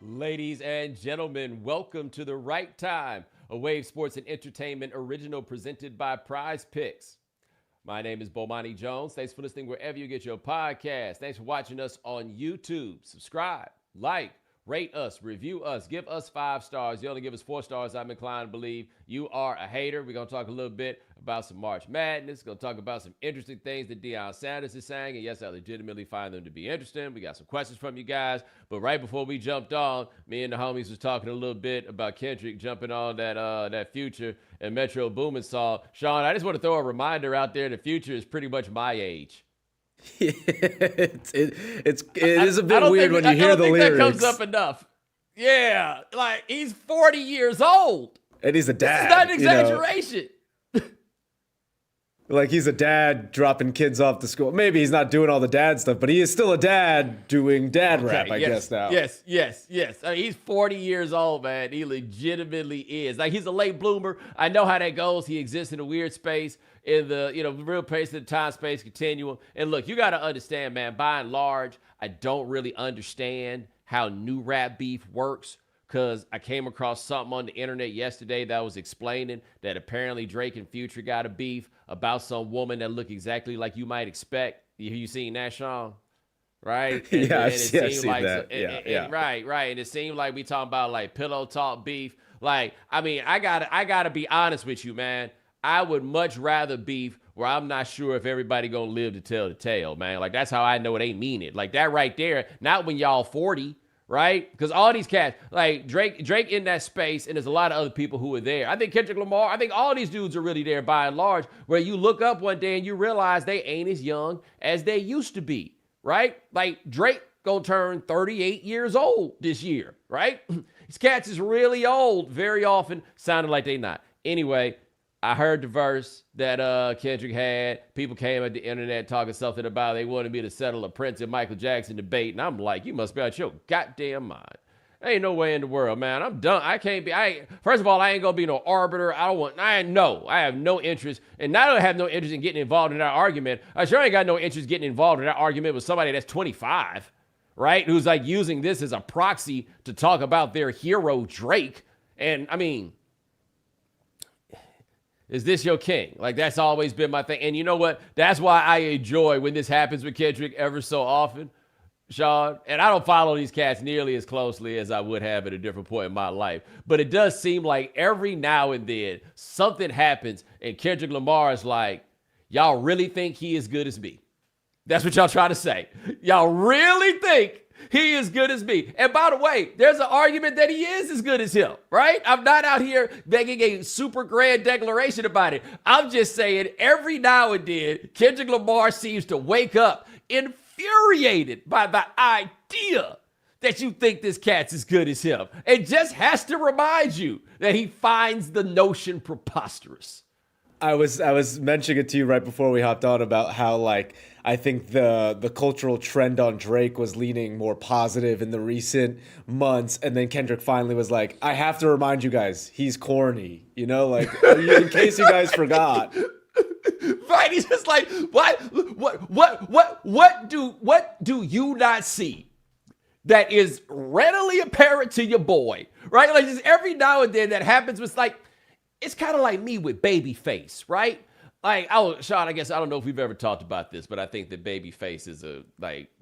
Ladies and gentlemen, welcome to The Right Time, a Wave Sports and Entertainment original presented by Prize Picks. My name is Bomani Jones. Thanks for listening wherever you get your podcast. Thanks for watching us on YouTube. Subscribe, like, rate us, review us, give us 5 stars. You only give us 4 stars, I'm inclined to believe you are a hater. We're going to talk a little bit about some March Madness. Going to talk about some interesting things that Deion Sanders is saying. And yes, I legitimately find them to be interesting. We got some questions from you guys. But right before we jumped on, me and the homies was talking a little bit about Kendrick jumping on that Future and Metro Boomin song. Sean, I just want to throw a reminder out there. The Future is pretty much my age. It is a bit weird when you hear the lyrics. That comes up enough. Yeah, like he's 40 years old. And he's a dad. It's not an exaggeration. Like he's a dad dropping kids off to school. Maybe he's not doing all the dad stuff, but he is still a dad doing dad rap, I guess now. Yes. I mean, he's 40 years old, man. He legitimately is. Like he's a late bloomer. I know how that goes. He exists in a weird space, in the real pace of the time-space continuum. And look, you got to understand, man, by and large, I don't really understand how new rap beef works, because I came across something on the internet yesterday that was explaining that apparently Drake and Future got a beef about some woman that looked exactly like you might expect. You seen that, Sean? Right? I've seen that. Right. And it seemed like we talking about like pillow talk beef. Like, I mean, I gotta be honest with you, man. I would much rather beef where I'm not sure if everybody gonna live to tell the tale, man. Like, that's how I know it ain't mean it. Like that right there, not when y'all 40, right? Because all these cats, like Drake in that space, and there's a lot of other people who are there. I think Kendrick Lamar, I think all these dudes are really there by and large, where you look up one day and you realize they ain't as young as they used to be, right? Like Drake gonna turn 38 years old this year, right? These cats is really old, very often sounding like they not. Anyway, I heard the verse that Kendrick had. People came at the internet talking something about they wanted me to settle a Prince and Michael Jackson debate. And I'm like, you must be out your goddamn mind. There ain't no way in the world, man. I'm done. First of all, I ain't going to be no arbiter. I have no interest. And not only have no interest in getting involved in that argument, I sure ain't got no interest getting involved in that argument with somebody that's 25, right? Who's like using this as a proxy to talk about their hero, Drake. And I mean, is this your king? Like, that's always been my thing. And you know what? That's why I enjoy when this happens with Kendrick ever so often, Sean. And I don't follow these cats nearly as closely as I would have at a different point in my life. But it does seem like every now and then something happens and Kendrick Lamar is like, y'all really think he is good as me? That's what y'all trying to say. Y'all really think he is good as me? And by the way, there's an argument that he is as good as him, right? I'm not out here making a super grand declaration about it. I'm just saying every now and then, Kendrick Lamar seems to wake up infuriated by the idea that you think this cat's as good as him. It just has to remind you that he finds the notion preposterous. I was mentioning it to you right before we hopped on about how, like, I think the cultural trend on Drake was leaning more positive in the recent months, and then Kendrick finally was like, I have to remind you guys, he's corny, like, in case you guys forgot. Right, he's just like, what do you not see that is readily apparent to your boy, right? Like, just every now and then that happens with, like, it's kind of like me with Babyface, right? Like, Sean, I guess I don't know if we've ever talked about this, but I think that Babyface is a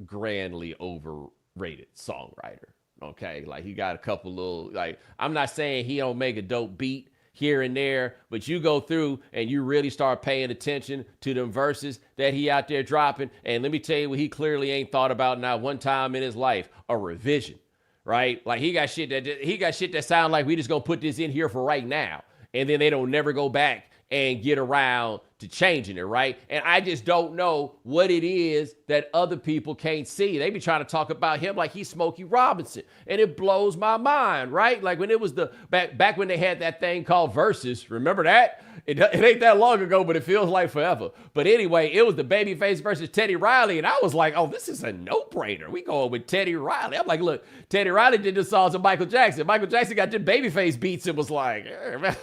grandly overrated songwriter. Okay, like he got a couple little, like, I'm not saying he don't make a dope beat here and there, but you go through and you really start paying attention to them verses that he out there dropping, and let me tell you what he clearly ain't thought about not one time in his life: a revision, right? Like he got shit that sound like we just gonna put this in here for right now, and then they don't never go back and get around to changing it, right? And I just don't know what it is that other people can't see. They be trying to talk about him like he's Smokey Robinson, and it blows my mind, right? Like when it was the back when they had that thing called Versus. Remember that? It ain't that long ago, but it feels like forever. But anyway, it was the Babyface versus Teddy Riley, and I was like, oh, this is a no-brainer. We going with Teddy Riley. I'm like, look, Teddy Riley did the songs of Michael Jackson. Michael Jackson got the Babyface beats and was like, hey, man,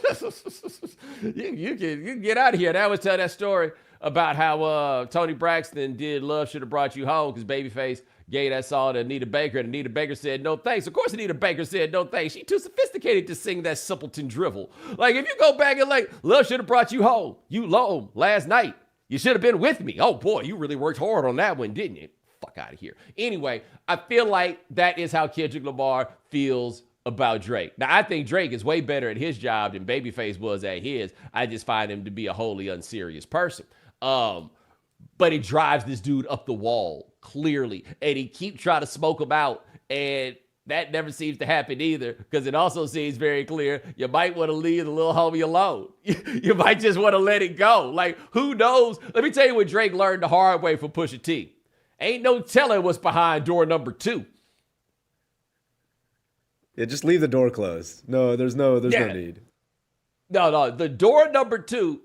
you can get out of here. And I always tell that story about how Tony Braxton did Love Should Have Brought You Home because Babyface gave that song to Anita Baker, and Anita Baker said no thanks. Of course, Anita Baker said no thanks. She too sophisticated to sing that simpleton drivel. Like, if you go back and like, love should have brought you home. You home last night. You should have been with me. Oh boy, you really worked hard on that one, didn't you? Fuck out of here. Anyway, I feel like that is how Kendrick Lamar feels about Drake. Now, I think Drake is way better at his job than Babyface was at his. I just find him to be a wholly unserious person. But it drives this dude up the wall, clearly. And he keeps trying to smoke him out. And that never seems to happen either, because it also seems very clear you might want to leave the little homie alone. You might just want to let it go. Like, who knows? Let me tell you what Drake learned the hard way from Pusha T. Ain't no telling what's behind door number 2. Yeah, just leave the door closed. No, there's no need. No, the door number 2,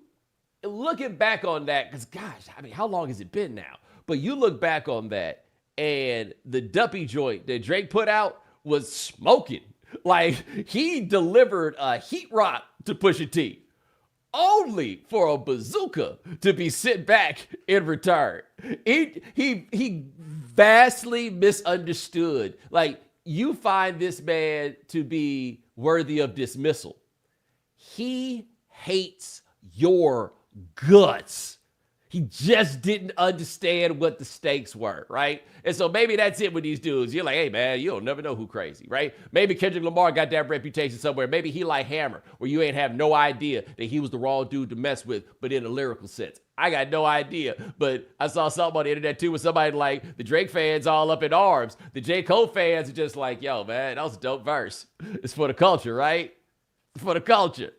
looking back on that, because gosh, I mean, how long has it been now? But you look back on that, and the Duppy joint that Drake put out was smoking. Like, he delivered a heat rock to Pusha T, only for a bazooka to be sent back in return. He vastly misunderstood. Like, you find this man to be worthy of dismissal. He hates your guts. He just didn't understand what the stakes were, right? And so maybe that's it with these dudes. You're like, hey, man, you'll never know who crazy, right? Maybe Kendrick Lamar got that reputation somewhere. Maybe he like Hammer, where you ain't have no idea that he was the wrong dude to mess with, but in a lyrical sense. I got no idea, but I saw something on the internet too with somebody like the Drake fans all up in arms. The J. Cole fans are just like, yo, man, that was a dope verse. It's for the culture, right? It's for the culture.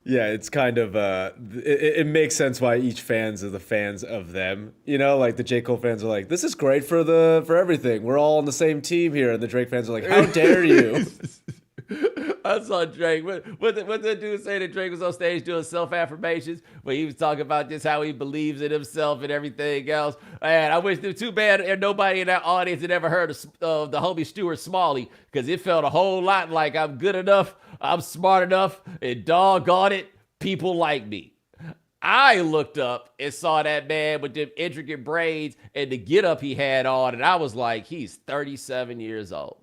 Yeah, it's kind of it makes sense why each fans are the fans of them. You know, like the J. Cole fans are like, this is great for everything. We're all on the same team here, and the Drake fans are like, how dare you? I saw Drake. What the dude say that Drake was on stage doing self-affirmations, but he was talking about just how he believes in himself and everything else. And I wish there too bad and nobody in that audience had ever heard of the homie Stuart Smalley, because it felt a whole lot like I'm good enough, I'm smart enough, and doggone it, people like me. I looked up and saw that man with them intricate braids and the getup he had on, and I was like, he's 37 years old.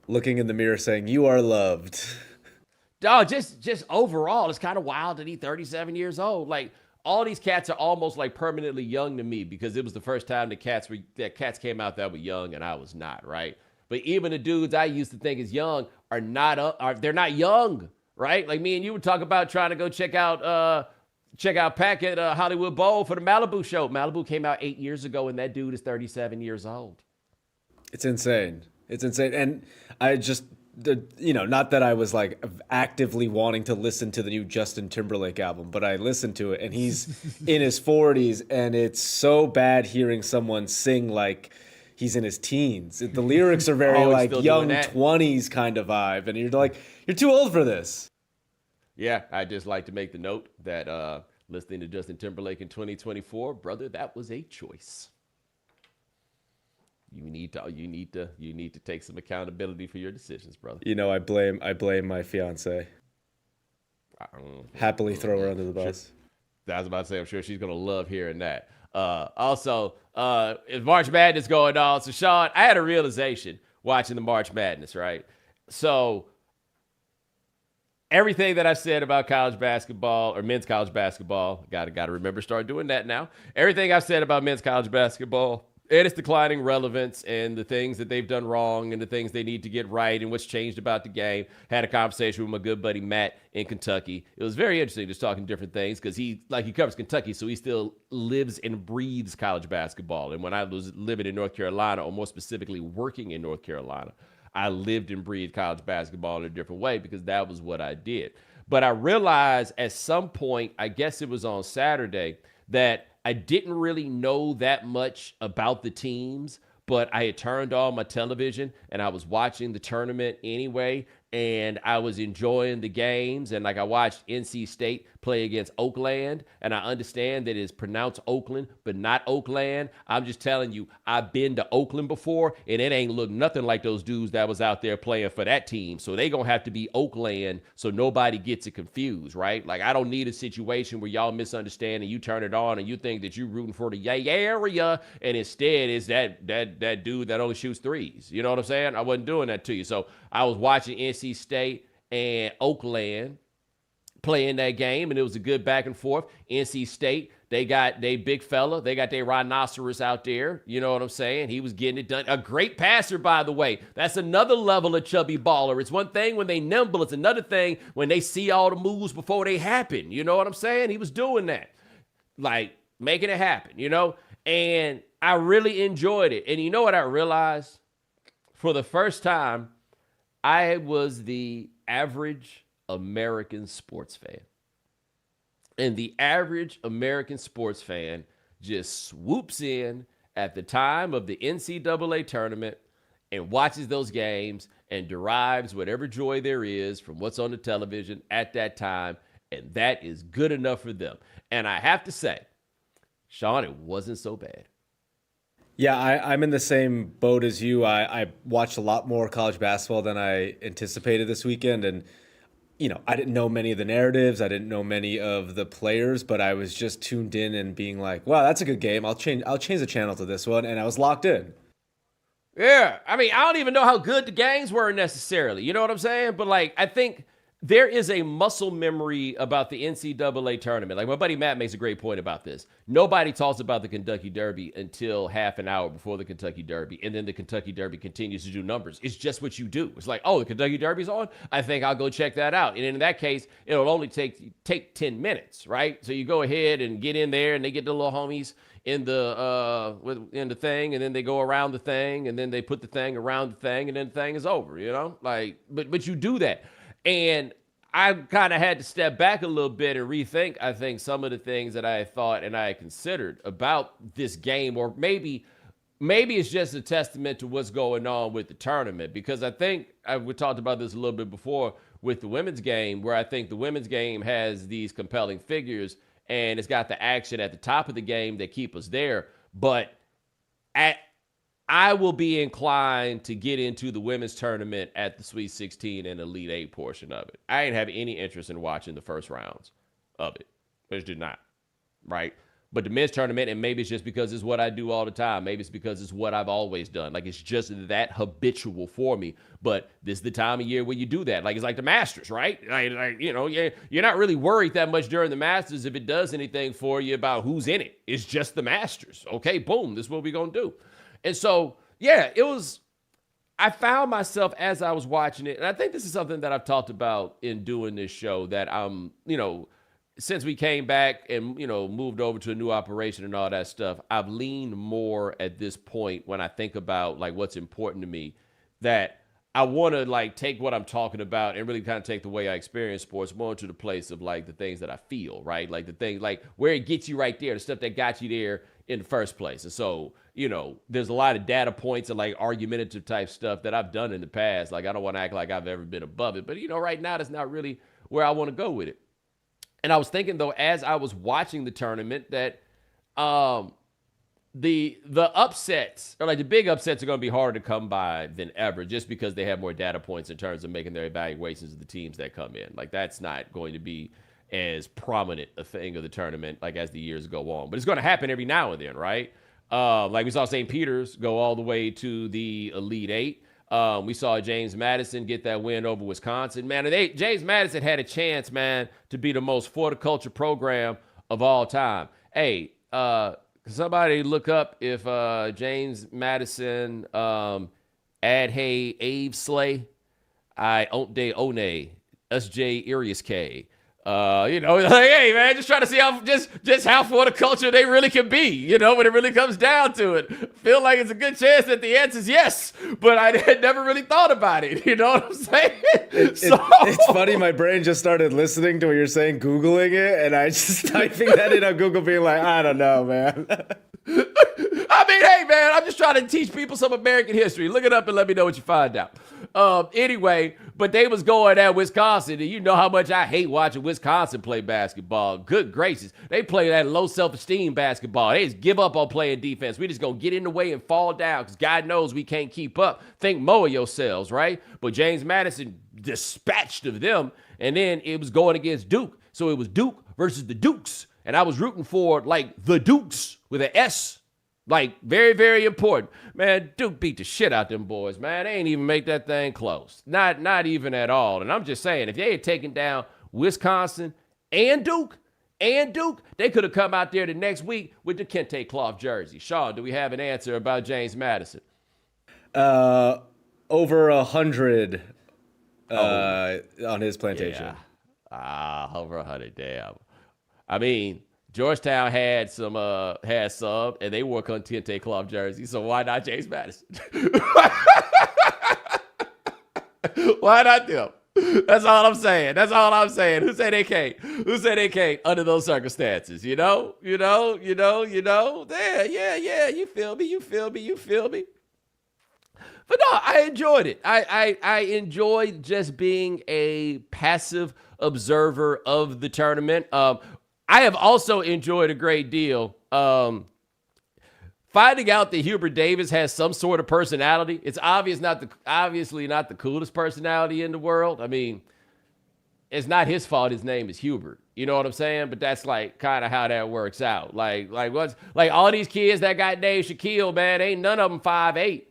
Looking in the mirror saying, you are loved. Dog, just overall, it's kind of wild that he's 37 years old. Like, all these cats are almost like permanently young to me, because it was the first time that cats came out that were young and I was not, right? But even the dudes I used to think is young are not, they're not young, right? Like me and you were talking about trying to go check out Pac at Hollywood Bowl for the Malibu show. Malibu came out 8 years ago and that dude is 37 years old. It's insane. It's insane. And I just, not that I was like actively wanting to listen to the new Justin Timberlake album, but I listened to it and he's in his 40s and it's so bad hearing someone sing like he's in his teens. The lyrics are very like young 20s kind of vibe. And you're like, you're too old for this. Yeah, I just like to make the note that listening to Justin Timberlake in 2024, brother, that was a choice. You need to take some accountability for your decisions, brother. I blame my fiance. Happily throw her under the bus. I was about to say, I'm sure she's gonna love hearing that. Also, is March Madness going on? So, Sean, I had a realization watching the March Madness, right? So, everything that I said about college basketball or men's college basketball, gotta remember, start doing that now. Everything I've said about men's college basketball and its declining relevance and the things that they've done wrong and the things they need to get right and what's changed about the game. Had a conversation with my good buddy Matt in Kentucky. It was very interesting just talking different things, because he covers Kentucky, so he still lives and breathes college basketball. And when I was living in North Carolina, or more specifically working in North Carolina, I lived and breathed college basketball in a different way, because that was what I did. But I realized at some point, I guess it was on Saturday, that I didn't really know that much about the teams, but I had turned on my television and I was watching the tournament anyway. and I was enjoying the games. And like I watched NC State play against Oakland, and I understand that it's pronounced Oakland, but not Oakland. I'm just telling you, I've been to Oakland before, and it ain't looked nothing like those dudes that was out there playing for that team. So they gonna have to be Oakland so nobody gets it confused, right? Like I don't need a situation where y'all misunderstand and you turn it on and you think that you're rooting for the area, and instead it's that dude that only shoots threes. You know what I'm saying? I wasn't doing that to you. So I was watching NC State and Oakland playing that game, and it was a good back and forth. NC State, they got their big fella. They got their rhinoceros out there. You know what I'm saying? He was getting it done. A great passer, by the way. That's another level of chubby baller. It's one thing when they nimble. It's another thing when they see all the moves before they happen. You know what I'm saying? He was doing that. Like, making it happen, you know? And I really enjoyed it. And you know what I realized? For the first time, I was the average American sports fan. And the average American sports fan just swoops in at the time of the NCAA tournament and watches those games and derives whatever joy there is from what's on the television at that time. And that is good enough for them. And I have to say, Sean, it wasn't so bad. Yeah, I'm in the same boat as you. I watched a lot more college basketball than I anticipated this weekend. And, you know, I didn't know many of the narratives. I didn't know many of the players, but I was just tuned in and being like, wow, that's a good game. I'll change the channel to this one. And I was locked in. Yeah. I mean, I don't even know how good the games were necessarily. You know what I'm saying? But, like, I think there is a muscle memory about the NCAA tournament. Like, my buddy Matt makes a great point about this. Nobody talks about the Kentucky Derby until half an hour before the Kentucky Derby, and then the Kentucky Derby continues to do numbers. It's just what you do. It's like, oh, the Kentucky Derby's on? I think I'll go check that out. And in that case, it'll only take 10 minutes, right? So you go ahead and get in there, and they get the little homies in the thing, and then they go around the thing, and then they put the thing around the thing, and then the thing is over, you know? Like, but you do that. And I kind of had to step back a little bit and rethink, I think, some of the things that I had thought and I had considered about this game, or maybe it's just a testament to what's going on with the tournament, because I think we talked about this a little bit before with the women's game, where I think the women's game has these compelling figures and it's got the action at the top of the game that keep us there. But I will be inclined to get into the women's tournament at the Sweet 16 and Elite 8 portion of it. I didn't have any interest in watching the first rounds of it. Which did not, right? But the men's tournament, and maybe it's just because it's what I do all the time. Maybe it's because it's what I've always done. Like, it's just that habitual for me. But this is the time of year where you do that. Like, it's like the Masters, right? Like you know, you're not really worried that much during the Masters if it does anything for you about who's in it. It's just the Masters. Okay, boom, this is what we're going to do. And so, yeah, I found myself as I was watching it, and I think this is something that I've talked about in doing this show, that since we came back and, moved over to a new operation and all that stuff, I've leaned more at this point when I think about, like, what's important to me, that I want to, like, take what I'm talking about and really kind of take the way I experience sports more to the place of, like, the things that I feel, right? Like, the things, like, where it gets you right there, the stuff that got you there in the first place. And so, there's a lot of data points and, like, argumentative type stuff that I've done in the past. Like, I don't want to act like I've ever been above it, but, right now that's not really where I want to go with it. And I was thinking, though, as I was watching the tournament, that the upsets, or like the big upsets, are going to be harder to come by than ever, just because they have more data points in terms of making their evaluations of the teams that come in. Like, that's not going to be as prominent a thing of the tournament, like, as the years go on. But it's going to happen every now and then, right? Like, we saw St. Peter's go all the way to the Elite Eight. We saw James Madison get that win over Wisconsin. Man, James Madison had a chance, man, to be the most horticulture program of all time. Hey, somebody look up if James Madison, Adhay Ave Slay, I Onte One, S.J. Arius K. Like, hey, man, just trying to see how just how horticulture they really can be, when it really comes down to it. Feel like it's a good chance that the answer is yes, but I had never really thought about it. You know what I'm saying? It's funny. My brain just started listening to what you're saying, Googling it, and I just typing that in on Google, being like, I don't know, man. I mean, hey, man, I'm just trying to teach people some American history. Look it up and let me know what you find out. Anyway, but they was going at Wisconsin, and you know how much I hate watching Wisconsin play basketball. Good gracious. They play that low self-esteem basketball. They just give up on playing defense. We just gonna get in the way and fall down because God knows we can't keep up. Think more of yourselves, right? But James Madison dispatched of them, and then it was going against Duke. So it was Duke versus the Dukes, and I was rooting for, like, the Dukes with an S. Like, very, very important. Man, Duke beat the shit out them boys, man. They ain't even make that thing close. Not even at all. And I'm just saying, if they had taken down Wisconsin and Duke, they could have come out there the next week with the Kente cloth jersey. Sean, do we have an answer about James Madison? Over 100 on his plantation. Yeah. Over 100, damn. I mean, Georgetown had some, and they wore Kente cloth jerseys, so why not James Madison? Why not them? That's all I'm saying. Who said they can't? Under those circumstances? You know? Yeah. You feel me? But no, I enjoyed it. I enjoyed just being a passive observer of the tournament. I have also enjoyed a great deal finding out that Hubert Davis has some sort of personality. It's obviously not the coolest personality in the world. I mean, it's not his fault his name is Hubert. You know what I'm saying? But that's like kind of how that works out. Like all these kids that got named Shaquille, man, ain't none of them 5'8".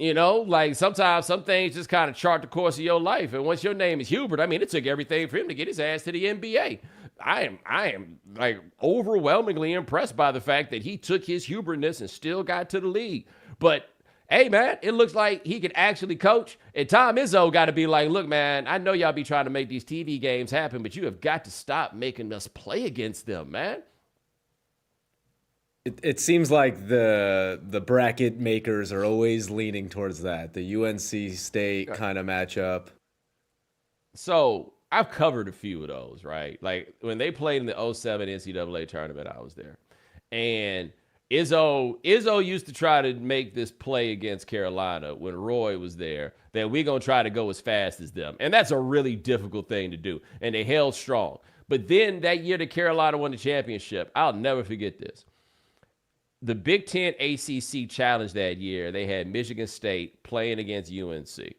You know, like sometimes some things just kind of chart the course of your life. And once your name is Hubert, I mean, it took everything for him to get his ass to the NBA. I am like overwhelmingly impressed by the fact that he took his Hubertness and still got to the league. But hey, man, it looks like he can actually coach. And Tom Izzo got to be like, look, man, I know y'all be trying to make these TV games happen, but you have got to stop making us play against them, man. It seems like the bracket makers are always leaning towards that, the UNC State kind of matchup. So I've covered a few of those, right? Like when they played in the 07 NCAA tournament, I was there. And Izzo used to try to make this play against Carolina when Roy was there, that we're going to try to go as fast as them. And that's a really difficult thing to do. And they held strong. But then that year that Carolina won the championship, I'll never forget this. The Big Ten ACC Challenge that year, they had Michigan State playing against UNC.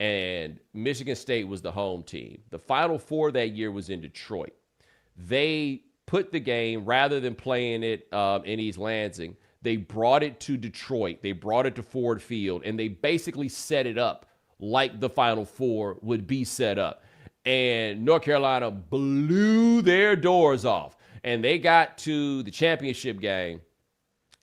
And Michigan State was the home team. The Final Four that year was in Detroit. They put the game, rather than playing it in East Lansing, they brought it to Detroit. They brought it to Ford Field, and they basically set it up like the Final Four would be set up. And North Carolina blew their doors off. And they got to the championship game.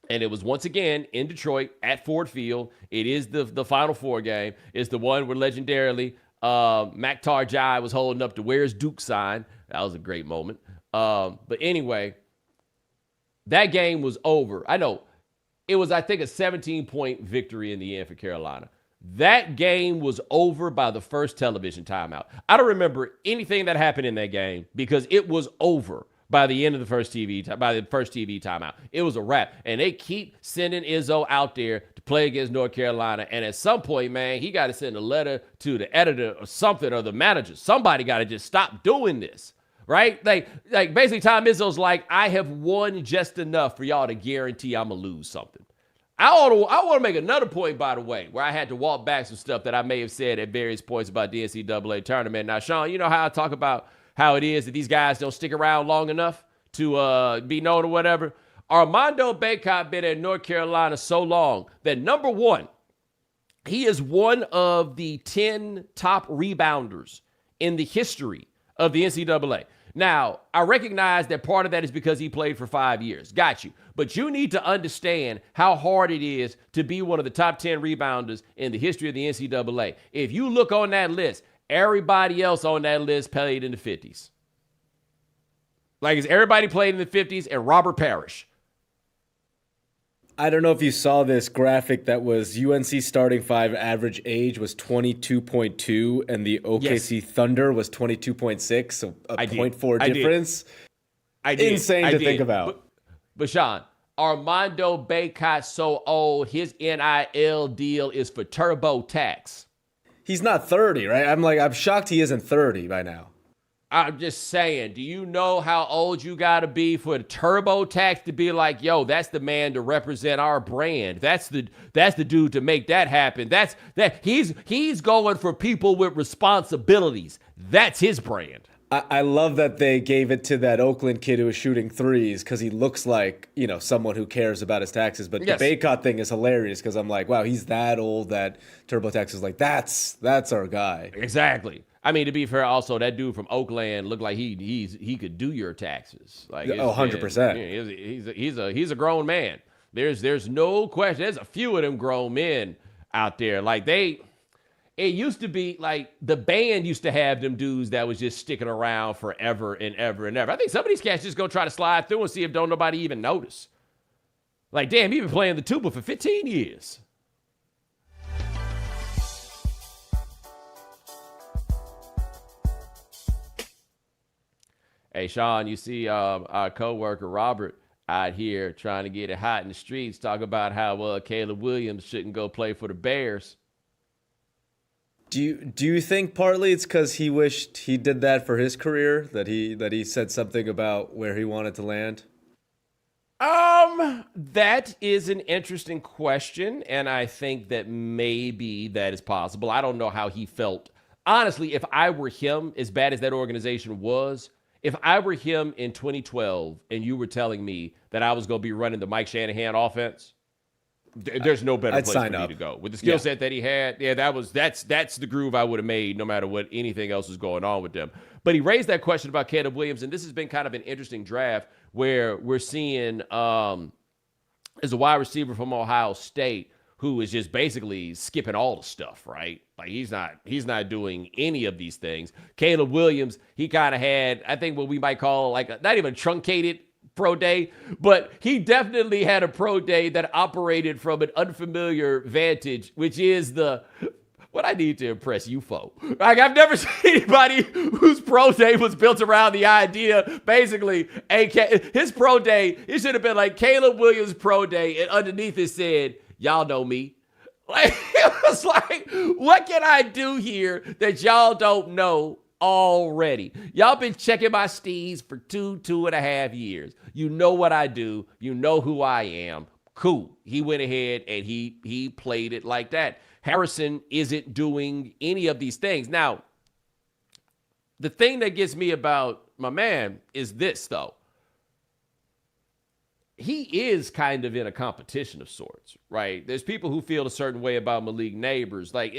And it was once again in Detroit at Ford Field. It is the Final Four game. It's the one where legendarily Mac Tarjai was holding up the "Where's Duke" sign. That was a great moment. But anyway, that game was over. I know it was, I think, a 17-point victory in the end for Carolina. That game was over by the first television timeout. I don't remember anything that happened in that game because it was over by the end of the first TV timeout. It was a wrap. And they keep sending Izzo out there to play against North Carolina. And at some point, man, he got to send a letter to the editor or something, or the manager. Somebody got to just stop doing this, right? Like basically Tom Izzo's like, I have won just enough for y'all to guarantee I'm going to lose something. I want to make another point, by the way, where I had to walk back some stuff that I may have said at various points about the NCAA tournament. Now, Sean, you know how I talk about how it is that these guys don't stick around long enough to be known or whatever. Armando Bacot been at North Carolina so long that, number one, he is one of the 10 top rebounders in the history of the NCAA. Now, I recognize that part of that is because he played for 5 years. Got you. But you need to understand how hard it is to be one of the top 10 rebounders in the history of the NCAA. If you look on that list, everybody else on that list played in the 50s. Like, is everybody played in the 50s and Robert Parrish? I don't know if you saw this graphic that was UNC starting five average age was 22.2 and the OKC Thunder was 22.6, so a 0.4 difference. I did. Insane to think about. But Sean, Armando Bacot so old, his NIL deal is for TurboTax. He's not 30, right? I'm shocked he isn't 30 by now. I'm just saying, do you know how old you got to be for the TurboTax to be like, yo, that's the man to represent our brand. That's the dude to make that happen. He's going for people with responsibilities. That's his brand. I love that they gave it to that Oakland kid who was shooting threes because he looks like, someone who cares about his taxes. But Yes. the Baycott thing is hilarious because I'm like, wow, he's that old that TurboTax is like, that's our guy. Exactly. I mean, to be fair, also that dude from Oakland looked like he could do your taxes. Like 100%. He's a grown man. There's no question. There's a few of them grown men out there. Like it used to be like the band used to have them dudes that was just sticking around forever and ever and ever. I think some of these cats just gonna try to slide through and see if don't nobody even notice. Like, damn, you've been playing the tuba for 15 years. Hey, Sean, you see our coworker Robert out here trying to get it hot in the streets, talk about how Caleb Williams shouldn't go play for the Bears. Do you think partly it's because he wished he did that for his career, that he said something about where he wanted to land? That is an interesting question, and I think that maybe that is possible. I don't know how he felt. Honestly, if I were him, as bad as that organization was, if I were him in 2012 and you were telling me that I was going to be running the Mike Shanahan offense, there's no better place for me to go. With the skill set that he had, that's the groove I would have made no matter what anything else was going on with them. But he raised that question about Caleb Williams, and this has been kind of an interesting draft where we're seeing as a wide receiver from Ohio State who is just basically skipping all the stuff, right? Like he's not doing any of these things. Caleb Williams, he kind of had, I think what we might call like not even a truncated pro day, but he definitely had a pro day that operated from an unfamiliar vantage, which is what I need to impress you for. Like, I've never seen anybody whose pro day was built around the idea, basically, his pro day, it should have been like Caleb Williams pro day, and underneath it said, y'all know me. Like, it was like, what can I do here that y'all don't know already? Y'all been checking my steeds for 2.5 years. You know what I do. You know who I am. Cool. He went ahead and he played it like that. Harrison isn't doing any of these things. Now, the thing that gets me about my man is this, though. He is kind of in a competition of sorts, right? There's people who feel a certain way about Malik Neighbors. Like,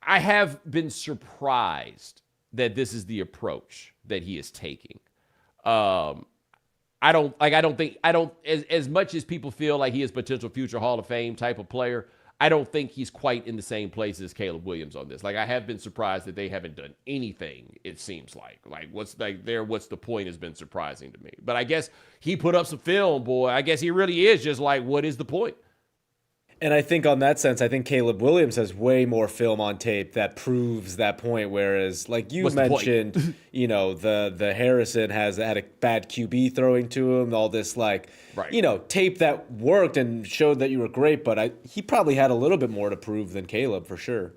I have been surprised that this is the approach that he is taking. As much as people feel like he is potential future Hall of Fame type of player, I don't think he's quite in the same place as Caleb Williams on this. Like, I have been surprised that they haven't done anything, it seems like. Like, what's the point has been surprising to me. But I guess he put up some film, boy. I guess he really is just like, what is the point? And I think on that sense, I think Caleb Williams has way more film on tape that proves that point. Whereas, like you mentioned, the Harrison had a bad QB throwing to him, all this tape that worked and showed that you were great. But he probably had a little bit more to prove than Caleb for sure.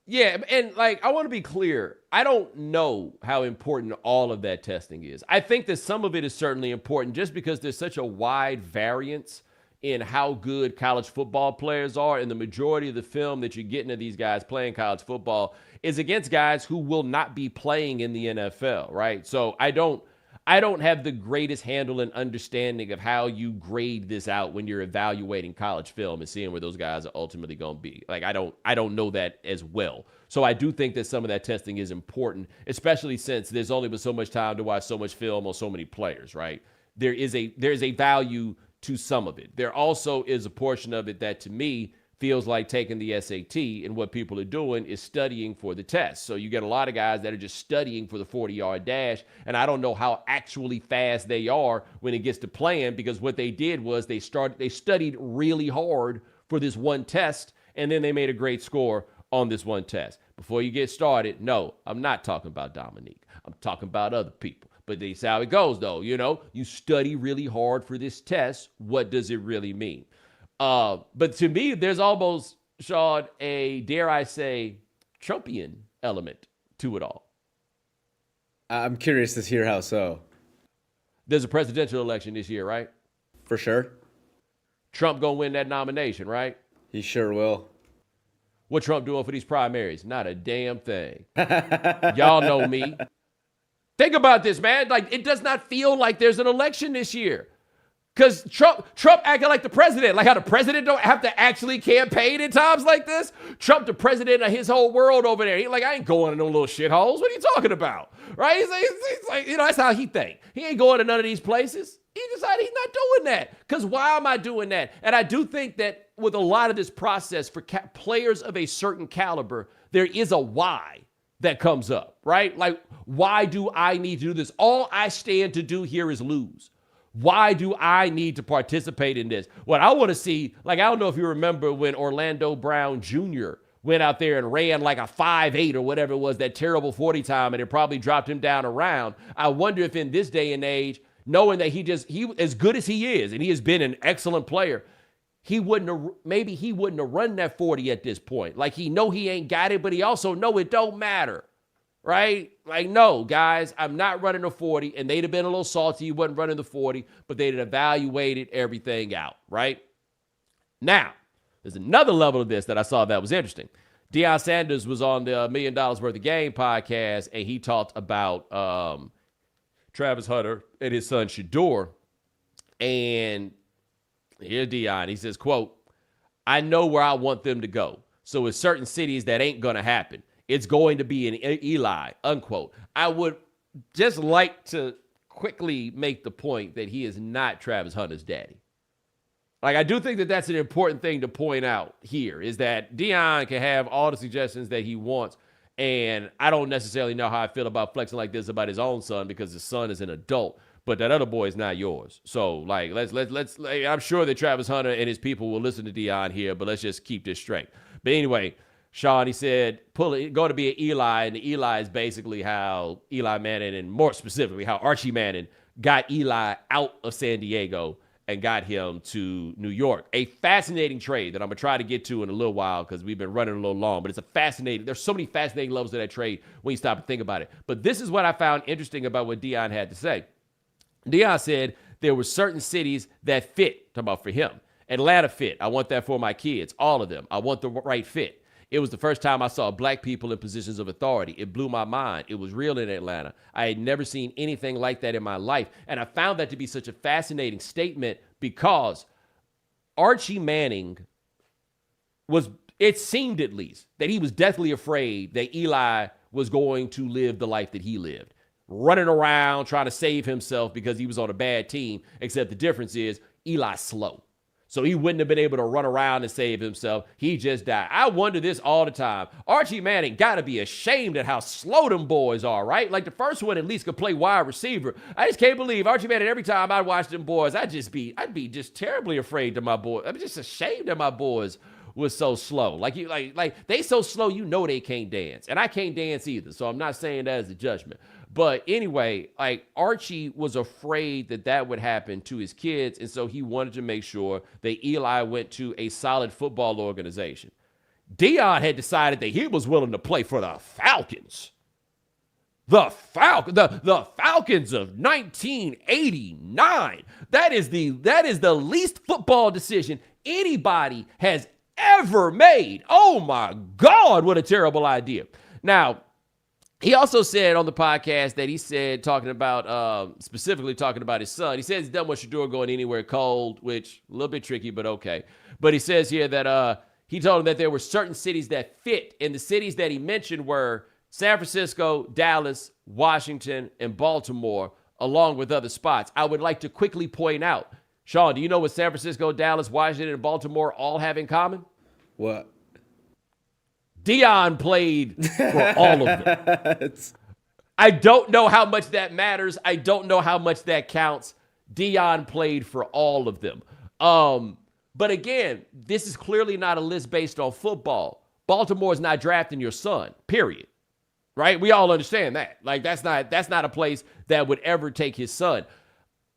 Yeah, and I want to be clear. I don't know how important all of that testing is. I think that some of it is certainly important just because there's such a wide variance in how good college football players are, and the majority of the film that you're getting of these guys playing college football is against guys who will not be playing in the NFL, right? So I don't have the greatest handle and understanding of how you grade this out when you're evaluating college film and seeing where those guys are ultimately going to be. Like, I don't know that as well. So I do think that some of that testing is important, especially since there's only been so much time to watch so much film on so many players, right? There's a value to some of it. There also is a portion of it that, to me, feels like taking the SAT, and what people are doing is studying for the test. So you get a lot of guys that are just studying for the 40-yard dash, and I don't know how actually fast they are when it gets to playing, because what they did was they studied really hard for this one test, and then they made a great score on this one test. Before you get started, no, I'm not talking about Dominique. I'm talking about other people. But that's how it goes, though. You study really hard for this test. What does it really mean? But to me, there's almost Sean, a, dare I say, Trumpian element to it all. I'm curious to hear how so. There's a presidential election this year, right? For sure. Trump gonna win that nomination, right? He sure will. What Trump doing for these primaries? Not a damn thing. Y'all know me. Think about this, man. Like, it does not feel like there's an election this year. Because Trump acting like the president, like how the president don't have to actually campaign in times like this. Trump, the president of his whole world over there. He's like, I ain't going to no little shitholes. What are you talking about? Right? He's like, that's how he think. He ain't going to none of these places. He decided he's not doing that. Because why am I doing that? And I do think that with a lot of this process for players of a certain caliber, there is a why that comes up, right? Like, why do I need to do this? All I stand to do here is lose. Why do I need to participate in this? What I want to see, like, I don't know if you remember when Orlando Brown Jr. went out there and ran like a 5.8 or whatever it was, that terrible 40 time, and it probably dropped him down a round. I wonder if in this day and age, knowing that he as good as he is, and he has been an excellent player, he wouldn't have run that 40 at this point. Like, he ain't got it, but he also know it don't matter. Right? Like, no, guys, I'm not running a 40, and they'd have been a little salty. He wasn't running the 40, but they'd have evaluated everything out, right? Now, there's another level of this that I saw that was interesting. Deion Sanders was on the $1 Million Worth of Game podcast, and he talked about Travis Hunter and his son Shador. And here's Deion. He says, quote, I know where I want them to go. So in certain cities, that ain't going to happen. It's going to be an Eli, unquote. I would just like to quickly make the point that he is not Travis Hunter's daddy. Like, I do think that that's an important thing to point out here, is that Deion can have all the suggestions that he wants, and I don't necessarily know how I feel about flexing like this about his own son, because his son is an adult, but that other boy is not yours. So, like, let's I'm sure that Travis Hunter and his people will listen to Deion here, but let's just keep this straight. But anyway, Sean, he said, go to be an Eli, and the Eli is basically how Eli Manning, and more specifically how Archie Manning got Eli out of San Diego and got him to New York. A fascinating trade that I'm going to try to get to in a little while because we've been running a little long, but there's so many fascinating levels to that trade when you stop and think about it. But this is what I found interesting about what Deion had to say. Deion said there were certain cities that fit, talking about for him. Atlanta fit. I want that for my kids, all of them. I want the right fit. It was the first time I saw black people in positions of authority. It blew my mind. It was real in Atlanta. I had never seen anything like that in my life. And I found that to be such a fascinating statement because Archie Manning it seemed at least, that he was deathly afraid that Eli was going to live the life that he lived. Running around, trying to save himself because he was on a bad team, except the difference is Eli's slow. So he wouldn't have been able to run around and save himself. He just died. I wonder this all the time. Archie Manning got to be ashamed at how slow them boys are, right? Like the first one at least could play wide receiver. I just can't believe Archie Manning, every time I watch them boys, I'd be just terribly afraid of my boys. I'm just ashamed that my boys was so slow. Like they so slow, they can't dance. And I can't dance either. So I'm not saying that as a judgment. But anyway, like Archie was afraid that would happen to his kids. And so he wanted to make sure that Eli went to a solid football organization. Deion had decided that he was willing to play for the Falcons. The Falcons of 1989. That is the least football decision anybody has ever made. Oh my God, what a terrible idea. Now, he also said on the podcast that specifically talking about his son, he says he's done what Shador going anywhere cold, which a little bit tricky, but okay. But he says here that he told him that there were certain cities that fit, and the cities that he mentioned were San Francisco, Dallas, Washington, and Baltimore, along with other spots. I would like to quickly point out, Sean, do you know what San Francisco, Dallas, Washington, and Baltimore all have in common? What? Deion played for all of them. I don't know how much that matters. I don't know how much that counts. Deion played for all of them. But again, this is clearly not a list based on football. Baltimore is not drafting your son, period. Right? We all understand that. Like, that's not a place that would ever take his son.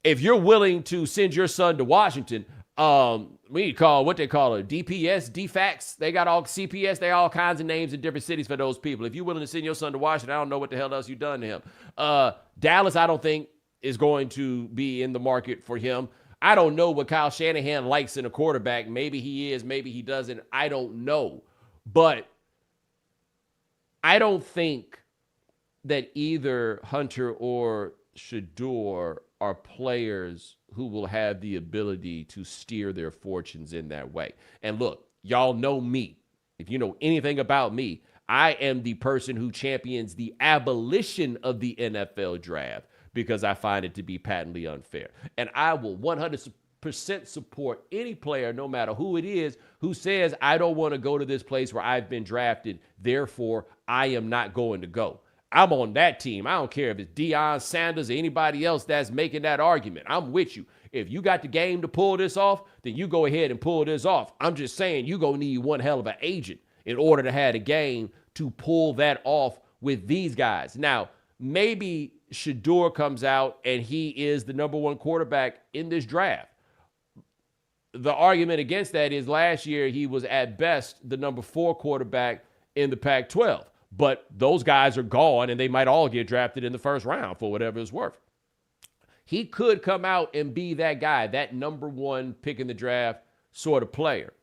If you're willing to send your son to Washington, We call what they call it DPS, DFAX. They got all CPS. They all kinds of names in different cities for those people. If you're willing to send your son to Washington, I don't know what the hell else you've done to him. Dallas, I don't think is going to be in the market for him. I don't know what Kyle Shanahan likes in a quarterback. Maybe he is, maybe he doesn't. I don't know. But I don't think that either Hunter or Shedeur are players who will have the ability to steer their fortunes in that way. And look, y'all know me. If you know anything about me, I am the person who champions the abolition of the NFL draft because I find it to be patently unfair. And I will 100% support any player, no matter who it is, who says, I don't want to go to this place where I've been drafted, therefore I am not going to go. I'm on that team. I don't care if it's Deion Sanders or anybody else that's making that argument. I'm with you. If you got the game to pull this off, then you go ahead and pull this off. I'm just saying you're going to need one hell of an agent in order to have a game to pull that off with these guys. Now, maybe Shedeur comes out and he is the number one quarterback in this draft. The argument against that is last year he was at best the number 4 quarterback in the Pac-12. But those guys are gone, and they might all get drafted in the first round for whatever it's worth. He could come out and be that guy, that number 1 pick in the draft sort of player.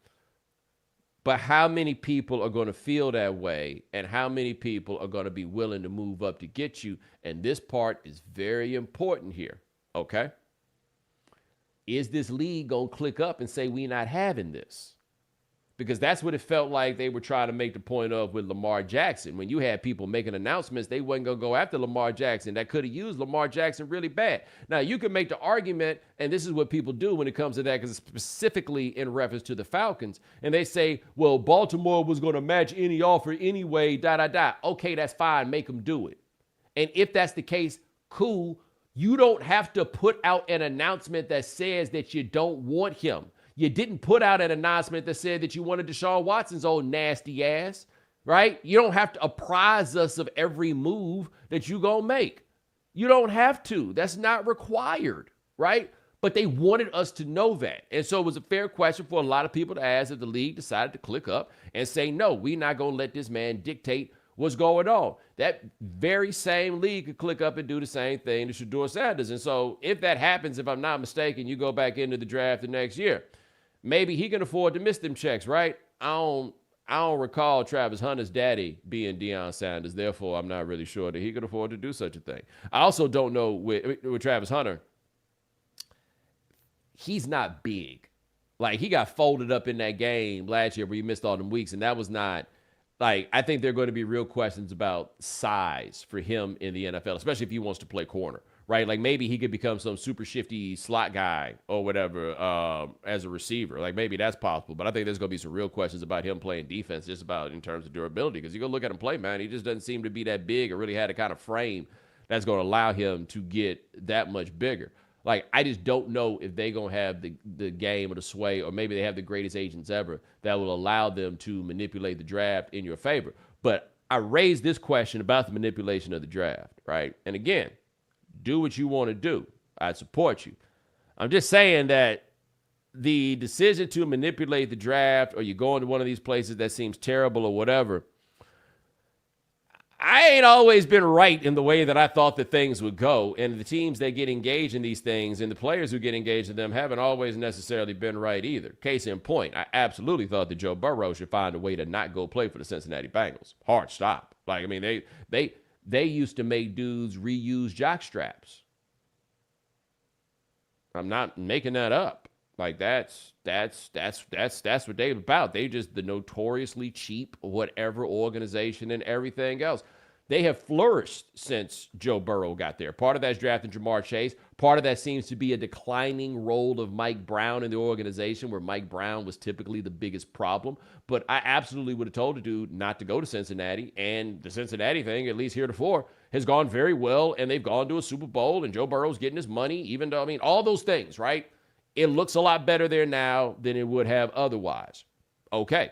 But how many people are going to feel that way, and how many people are going to be willing to move up to get you? And this part is very important here, okay? Is this league going to click up and say, we not having this? Because that's what it felt like they were trying to make the point of with Lamar Jackson. When you had people making announcements, they wasn't going to go after Lamar Jackson. That could have used Lamar Jackson really bad. Now, you can make the argument, and this is what people do when it comes to that, because it's specifically in reference to the Falcons. And they say, well, Baltimore was going to match any offer anyway, Okay, that's fine. Make them do it. And if that's the case, cool. You don't have to put out an announcement that says that you don't want him. You didn't put out an announcement that said that you wanted Deshaun Watson's old nasty ass, right? You don't have to apprise us of every move that you gonna make. You don't have to. That's not required, right? But they wanted us to know that. And so it was a fair question for a lot of people to ask if the league decided to click up and say, no, we're not gonna let this man dictate what's going on. That very same league could click up and do the same thing to Shedeur Sanders. And so if that happens, if I'm not mistaken, you go back into the draft the next year. Maybe he can afford to miss them checks, right? I don't recall Travis Hunter's daddy being Deion Sanders. Therefore, I'm not really sure that he could afford to do such a thing. I also don't know with Travis Hunter, he's not big. Like, he got folded up in that game last year where he missed all them weeks, and that was not, like, I think there are going to be real questions about size for him in the NFL, especially if he wants to play corner. Right, like maybe he could become some super shifty slot guy or whatever as a receiver. Like maybe that's possible. But I think there's going to be some real questions about him playing defense, just about in terms of durability. Because you go look at him play, man, he just doesn't seem to be that big or really had a kind of frame that's going to allow him to get that much bigger. Like, I just don't know if they're going to have the game or the sway, or maybe they have the greatest agents ever that will allow them to manipulate the draft in your favor. But I raised this question about the manipulation of the draft, right? And again, do what you want to do. I support you. I'm just saying that the decision to manipulate the draft, or you go into one of these places that seems terrible or whatever, I ain't always been right in the way that I thought that things would go. And the teams that get engaged in these things and the players who get engaged in them haven't always necessarily been right either. Case in point, I absolutely thought that Joe Burrow should find a way to not go play for the Cincinnati Bengals. Hard stop. Like, I mean, they used to make dudes reuse jock straps. I'm not making that up. Like, that's what they're about. They just the notoriously cheap whatever organization and everything else. They have flourished since Joe Burrow got there. Part of that's drafting Jamar Chase. Part of that seems to be a declining role of Mike Brown in the organization, where Mike Brown was typically the biggest problem. But I absolutely would have told the dude not to go to Cincinnati. And the Cincinnati thing, at least heretofore, has gone very well. And they've gone to a Super Bowl. And Joe Burrow's getting his money, even though, I mean, all those things, right? It looks a lot better there now than it would have otherwise. Okay.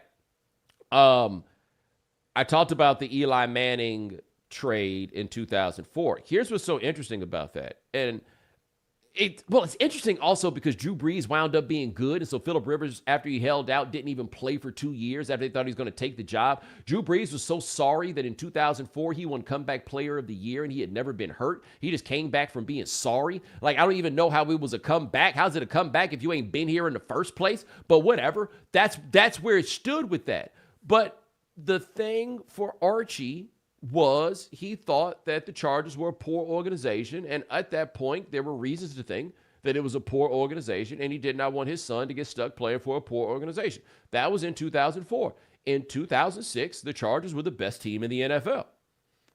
I talked about the Eli Manning trade in 2004. Here's what's so interesting about that. And It's interesting also because Drew Brees wound up being good. And so Phillip Rivers, after he held out, didn't even play for 2 years after they thought he was going to take the job. Drew Brees was so sorry that in 2004, he won Comeback Player of the Year and he had never been hurt. He just came back from being sorry. Like, I don't even know how it was a comeback. How's it a comeback if you ain't been here in the first place? But whatever. That's where it stood with that. But the thing for Archie was he thought that the Chargers were a poor organization. And at that point, there were reasons to think that it was a poor organization, and he did not want his son to get stuck playing for a poor organization. That was in 2004. In 2006, the Chargers were the best team in the NFL.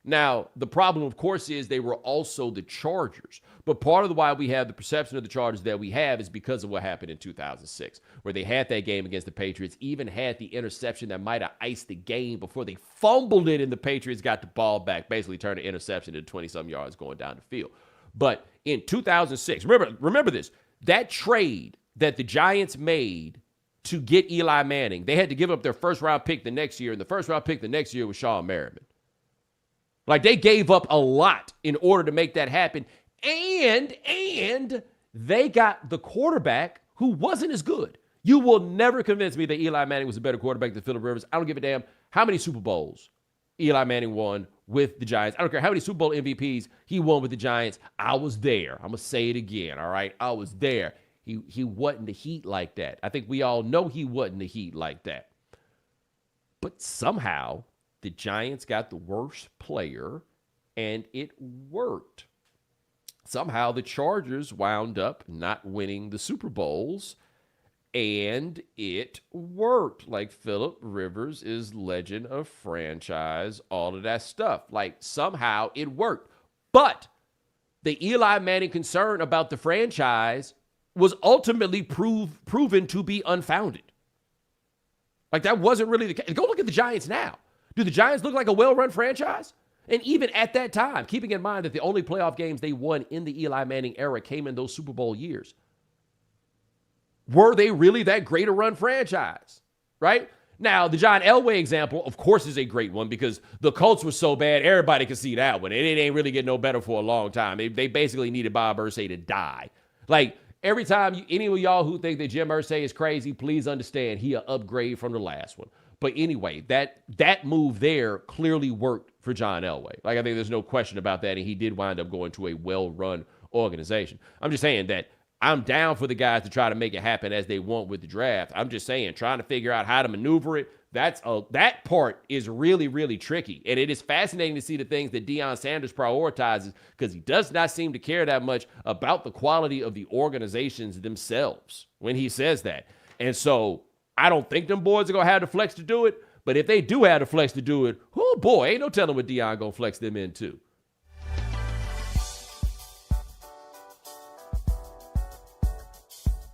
Now, the problem, of course, is they were also the Chargers. But part of why we have the perception of the Chargers that we have is because of what happened in 2006, where they had that game against the Patriots, even had the interception that might have iced the game before they fumbled it and the Patriots got the ball back, basically turned the interception into 20-some yards going down the field. But in 2006, remember this, that trade that the Giants made to get Eli Manning, they had to give up their first-round pick the next year, and the first-round pick the next year was Sean Merriman. Like, they gave up a lot in order to make that happen. And they got the quarterback who wasn't as good. You will never convince me that Eli Manning was a better quarterback than Phillip Rivers. I don't give a damn how many Super Bowls Eli Manning won with the Giants. I don't care how many Super Bowl MVPs he won with the Giants. I was there. I'm going to say it again, all right? I was there. He wasn't the Heat like that. I think we all know he wasn't the Heat like that. But somehow the Giants got the worst player, and it worked. Somehow the Chargers wound up not winning the Super Bowls, and it worked. Like, Phillip Rivers is legend of franchise, all of that stuff. Like, somehow it worked. But the Eli Manning concern about the franchise was ultimately proven to be unfounded. Like, that wasn't really the case. Go look at the Giants now. Do the Giants look like a well-run franchise? And even at that time, keeping in mind that the only playoff games they won in the Eli Manning era came in those Super Bowl years, were they really that great a run franchise? Right? Now, the John Elway example, of course, is a great one because the Colts were so bad, everybody could see that one. And it ain't really getting no better for a long time. They basically needed Bob Irsay to die. Like, every time any of y'all who think that Jim Irsay is crazy, please understand he an upgrade from the last one. But anyway, that move there clearly worked for John Elway. Like, I think there's no question about that, and he did wind up going to a well-run organization. I'm just saying that I'm down for the guys to try to make it happen as they want with the draft. I'm just saying, trying to figure out how to maneuver it, that part is really, really tricky. And it is fascinating to see the things that Deion Sanders prioritizes because he does not seem to care that much about the quality of the organizations themselves when he says that. And so I don't think them boys are going to have the flex to do it. But if they do have the flex to do it, oh boy, ain't no telling what Deion going to flex them into.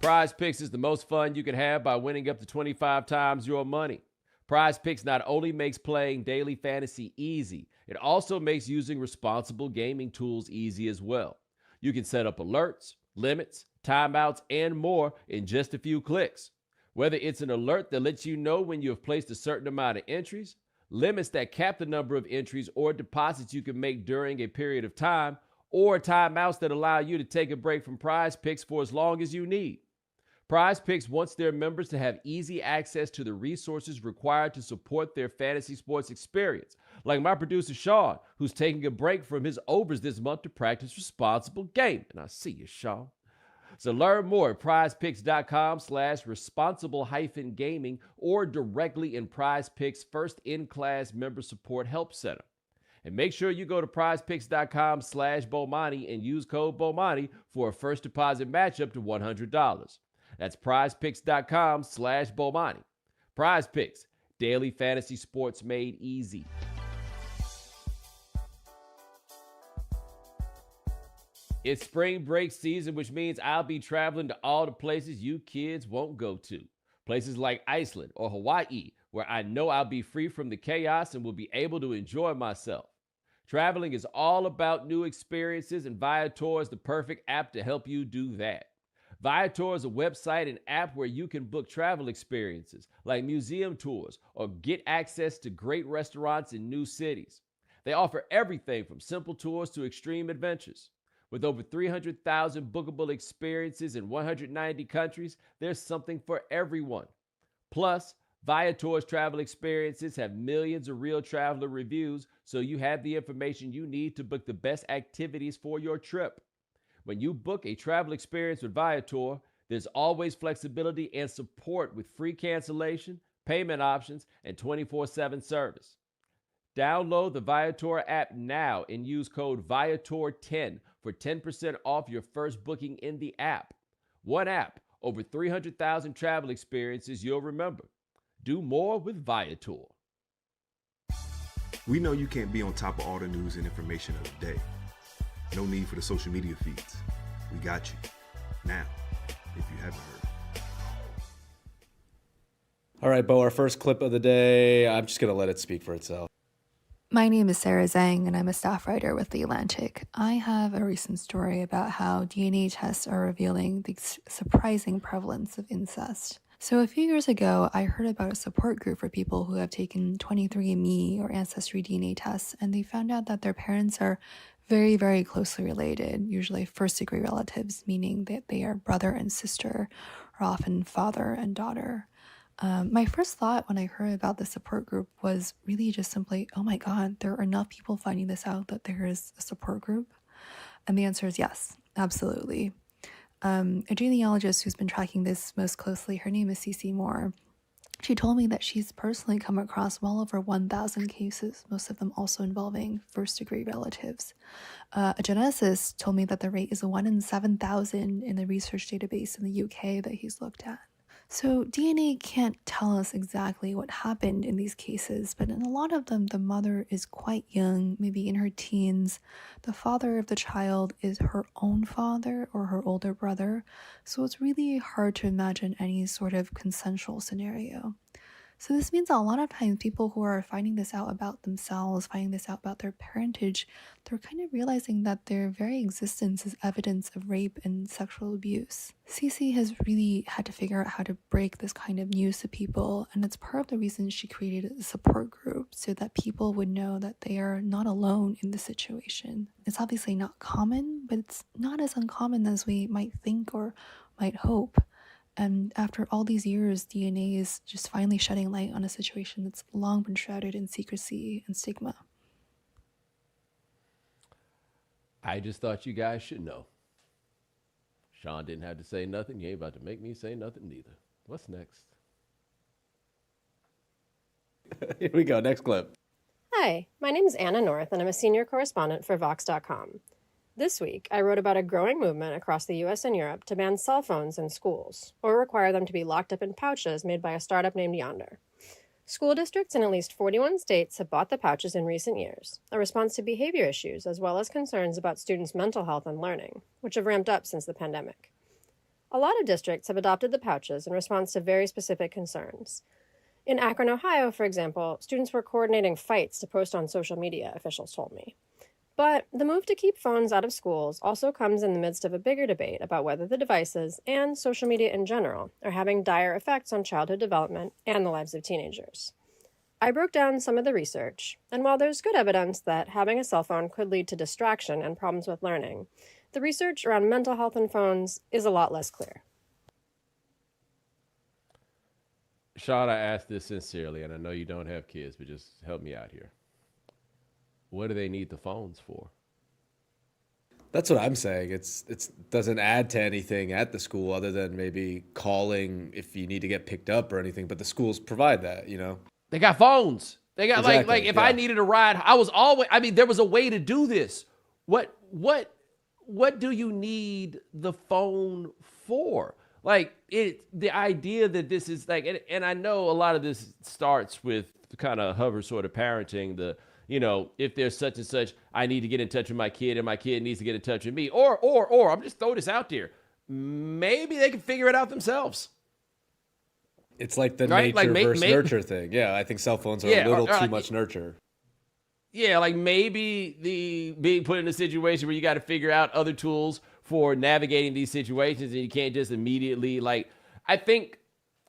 Prize Picks is the most fun you can have by winning up to 25 times your money. Prize Picks not only makes playing daily fantasy easy, it also makes using responsible gaming tools easy as well. You can set up alerts, limits, timeouts, and more in just a few clicks. Whether it's an alert that lets you know when you have placed a certain amount of entries, limits that cap the number of entries or deposits you can make during a period of time, or timeouts that allow you to take a break from Prize Picks for as long as you need. Prize Picks wants their members to have easy access to the resources required to support their fantasy sports experience, like my producer Sean, who's taking a break from his overs this month to practice responsible gaming. And I see you, Sean. So learn more at prizepicks.com/responsible-gaming or directly in Prize Picks' first in-class member support help center. And make sure you go to prizepicks.com/Bomani and use code Bomani for a first deposit match up to $100. That's prizepicks.com/Bomani. Prize Picks, daily fantasy sports made easy. It's spring break season, which means I'll be traveling to all the places you kids won't go to. Places like Iceland or Hawaii, where I know I'll be free from the chaos and will be able to enjoy myself. Traveling is all about new experiences, and Viator is the perfect app to help you do that. Viator is a website and app where you can book travel experiences like museum tours or get access to great restaurants in new cities. They offer everything from simple tours to extreme adventures. With over 300,000 bookable experiences in 190 countries, there's something for everyone. Plus, Viator's travel experiences have millions of real traveler reviews, so you have the information you need to book the best activities for your trip. When you book a travel experience with Viator, there's always flexibility and support with free cancellation, payment options, and 24/7 service. Download the Viator app now and use code Viator10 for 10% off your first booking in the app. One app, over 300,000 travel experiences you'll remember. Do more with Viator. We know you can't be on top of all the news and information of the day. No need for the social media feeds. We got you. Now, if you haven't heard. All right, Bo, our first clip of the day. I'm just going to let it speak for itself. My name is Sarah Zhang, and I'm a staff writer with The Atlantic. I have a recent story about how DNA tests are revealing the surprising prevalence of incest. So a few years ago, I heard about a support group for people who have taken 23andMe or Ancestry DNA tests, and they found out that their parents are very, very closely related, usually first-degree relatives, meaning that they are brother and sister, or often father and daughter. My first thought when I heard about the support group was really just simply, oh my God, there are enough people finding this out that there is a support group? And the answer is yes, absolutely. A genealogist who's been tracking this most closely, her name is Cece Moore. She told me that she's personally come across well over 1,000 cases, most of them also involving first-degree relatives. A geneticist told me that the rate is 1 in 7,000 in the research database in the UK that he's looked at. So DNA can't tell us exactly what happened in these cases, but in a lot of them, the mother is quite young, maybe in her teens. The father of the child is her own father or her older brother, so it's really hard to imagine any sort of consensual scenario. So this means that a lot of times people who are finding this out about themselves, finding this out about their parentage, they're kind of realizing that their very existence is evidence of rape and sexual abuse. Cece has really had to figure out how to break this kind of news to people, and it's part of the reason she created a support group so that people would know that they are not alone in this situation. It's obviously not common, but it's not as uncommon as we might think or might hope. And after all these years, DNA is just finally shedding light on a situation that's long been shrouded in secrecy and stigma. I just thought you guys should know. Sean didn't have to say nothing. You ain't about to make me say nothing neither. What's next? Here we go. Next clip. Hi, my name is Anna North, and I'm a senior correspondent for Vox.com. This week, I wrote about a growing movement across the US and Europe to ban cell phones in schools, or require them to be locked up in pouches made by a startup named Yonder. School districts in at least 41 states have bought the pouches in recent years, a response to behavior issues as well as concerns about students' mental health and learning, which have ramped up since the pandemic. A lot of districts have adopted the pouches in response to very specific concerns. In Akron, Ohio, for example, students were coordinating fights to post on social media, officials told me. But the move to keep phones out of schools also comes in the midst of a bigger debate about whether the devices, and social media in general, are having dire effects on childhood development and the lives of teenagers. I broke down some of the research, and while there's good evidence that having a cell phone could lead to distraction and problems with learning, the research around mental health and phones is a lot less clear. Sean, I asked this sincerely, and I know you don't have kids, but just help me out here. What do they need the phones for? That's what I'm saying. It doesn't add to anything at the school other than maybe calling if you need to get picked up or anything. But the schools provide that, you know. They got phones. They got Exactly, like if yeah. I needed a ride, there was a way to do this. What do you need the phone for? Like the idea that this is like, and I know a lot of this starts with kind of hover sort of parenting, if there's such and such, I need to get in touch with my kid and my kid needs to get in touch with me. Or I'm just throwing this out there. Maybe they can figure it out themselves. It's like the right? nature versus nurture thing. Yeah, I think cell phones are a little too much nurture. Yeah, like maybe the being put in a situation where you got to figure out other tools for navigating these situations and you can't just immediately I think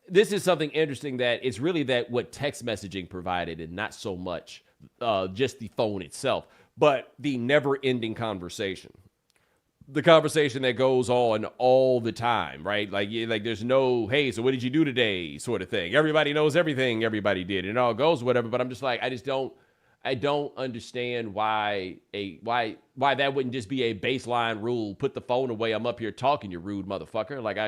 this is something interesting that it's really that what text messaging provided and not so much just the phone itself, but the never-ending conversation. the conversation that goes on all the time, right? Like there's no, hey, so what did you do today sort of thing. Everybody knows everything everybody did, and it all goes whatever. But I'm just like, I don't understand why that wouldn't just be a baseline rule. Put the phone away. I'm up here talking, you rude motherfucker. Like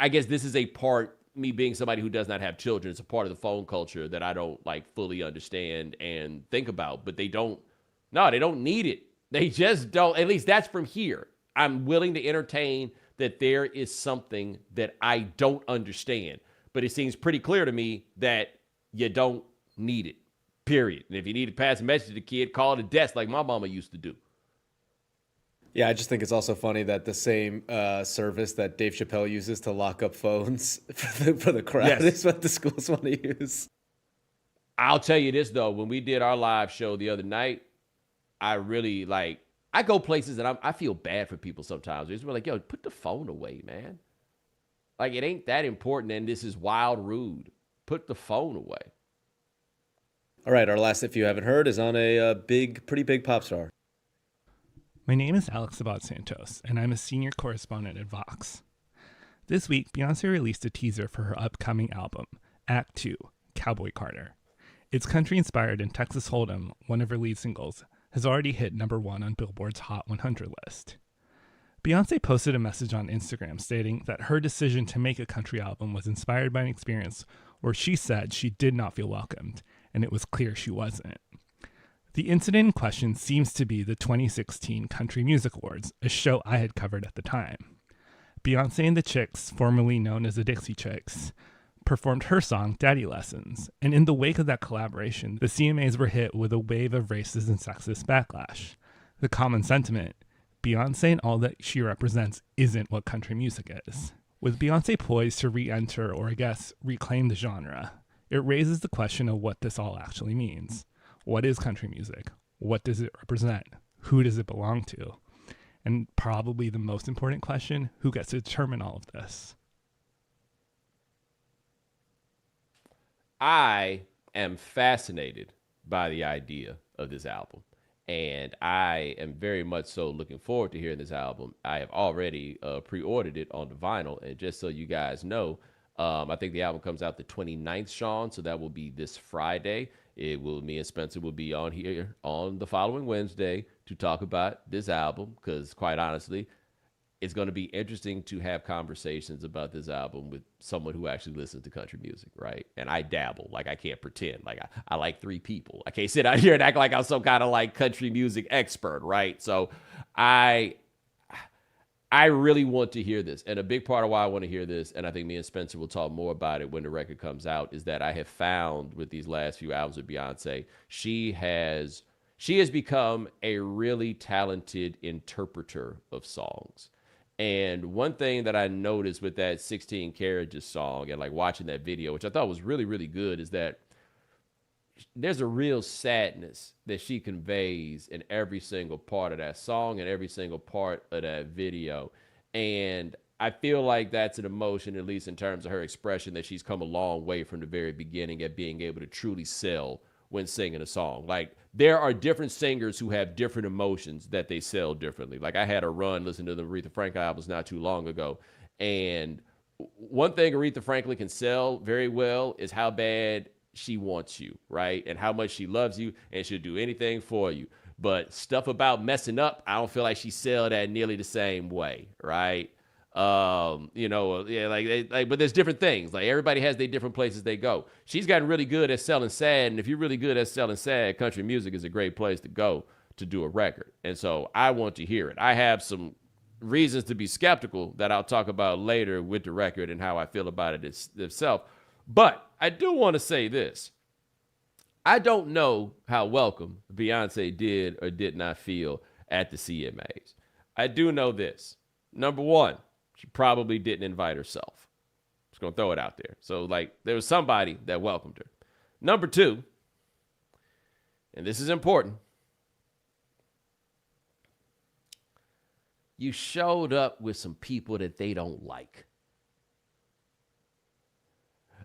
I guess this is a part, me being somebody who does not have children, it's a part of the phone culture that I don't like fully understand and think about, but they don't need it. They just don't, at least that's from here. I'm willing to entertain that there is something that I don't understand, but it seems pretty clear to me that you don't need it, period. And if you need to pass a message to the kid, call it a desk like my mama used to do. Yeah, I just think it's also funny that the same service that Dave Chappelle uses to lock up phones for the crowd is what the schools want to use. I'll tell you this, though. When we did our live show the other night, I really, I go places and I feel bad for people sometimes. It's like, yo, put the phone away, man. Like, it ain't that important, and this is wild rude. Put the phone away. All right, our last If You Haven't Heard is on a pretty big pop star. My name is Alex Abad Santos, and I'm a senior correspondent at Vox. This week, Beyoncé released a teaser for her upcoming album, Act 2, Cowboy Carter. It's country-inspired, and Texas Hold'em, one of her lead singles, has already hit #1 on Billboard's Hot 100 list. Beyoncé posted a message on Instagram stating that her decision to make a country album was inspired by an experience where she said she did not feel welcomed, and it was clear she wasn't. The incident in question seems to be the 2016 Country Music Awards, a show I had covered at the time. Beyoncé and the Chicks, formerly known as the Dixie Chicks, performed her song Daddy Lessons, and in the wake of that collaboration, the CMAs were hit with a wave of racist and sexist backlash. The common sentiment, Beyoncé and all that she represents isn't what country music is. With Beyoncé poised to re-enter, or I guess reclaim the genre, it raises the question of what this all actually means. What is country music? What does it represent? Who does it belong to? And probably the most important question, who gets to determine all of this? I am fascinated by the idea of this album, and I am very much so looking forward to hearing this album. I have already pre-ordered it on the vinyl, and just so you guys know, I think the album comes out the 29th, Sean, so that will be this Friday. Me and Spencer will be on here on the following Wednesday to talk about this album, because quite honestly, it's going to be interesting to have conversations about this album with someone who actually listens to country music, right? And I dabble, like I can't pretend. Like I like 3 people. I can't sit out here and act like I'm some kind of like country music expert, right? So I really want to hear this. And a big part of why I want to hear this, and I think me and Spencer will talk more about it when the record comes out, is that I have found with these last few albums of Beyoncé, she has become a really talented interpreter of songs. And one thing that I noticed with that 16 Carriages song and like watching that video, which I thought was really, really good, is that there's a real sadness that she conveys in every single part of that song and every single part of that video. And I feel like that's an emotion, at least in terms of her expression, that she's come a long way from the very beginning at being able to truly sell when singing a song. Like, there are different singers who have different emotions that they sell differently. Like, I had a run listening to the Aretha Franklin albums not too long ago, and one thing Aretha Franklin can sell very well is how bad she wants you, right? And how much she loves you and she'll do anything for you. But stuff about messing up, I don't feel like she sell that nearly the same way, right? But there's different things. Like, everybody has their different places they go. She's gotten really good at selling sad, and if you're really good at selling sad, country music is a great place to go to do a record. And so I want to hear it. I have some reasons to be skeptical that I'll talk about later with the record and how I feel about it itself. But I do want to say this. I don't know how welcome Beyoncé did or did not feel at the CMAs. I do know this. Number one, she probably didn't invite herself. Just going to throw it out there. So, like, there was somebody that welcomed her. Number two, and this is important, you showed up with some people that they don't like.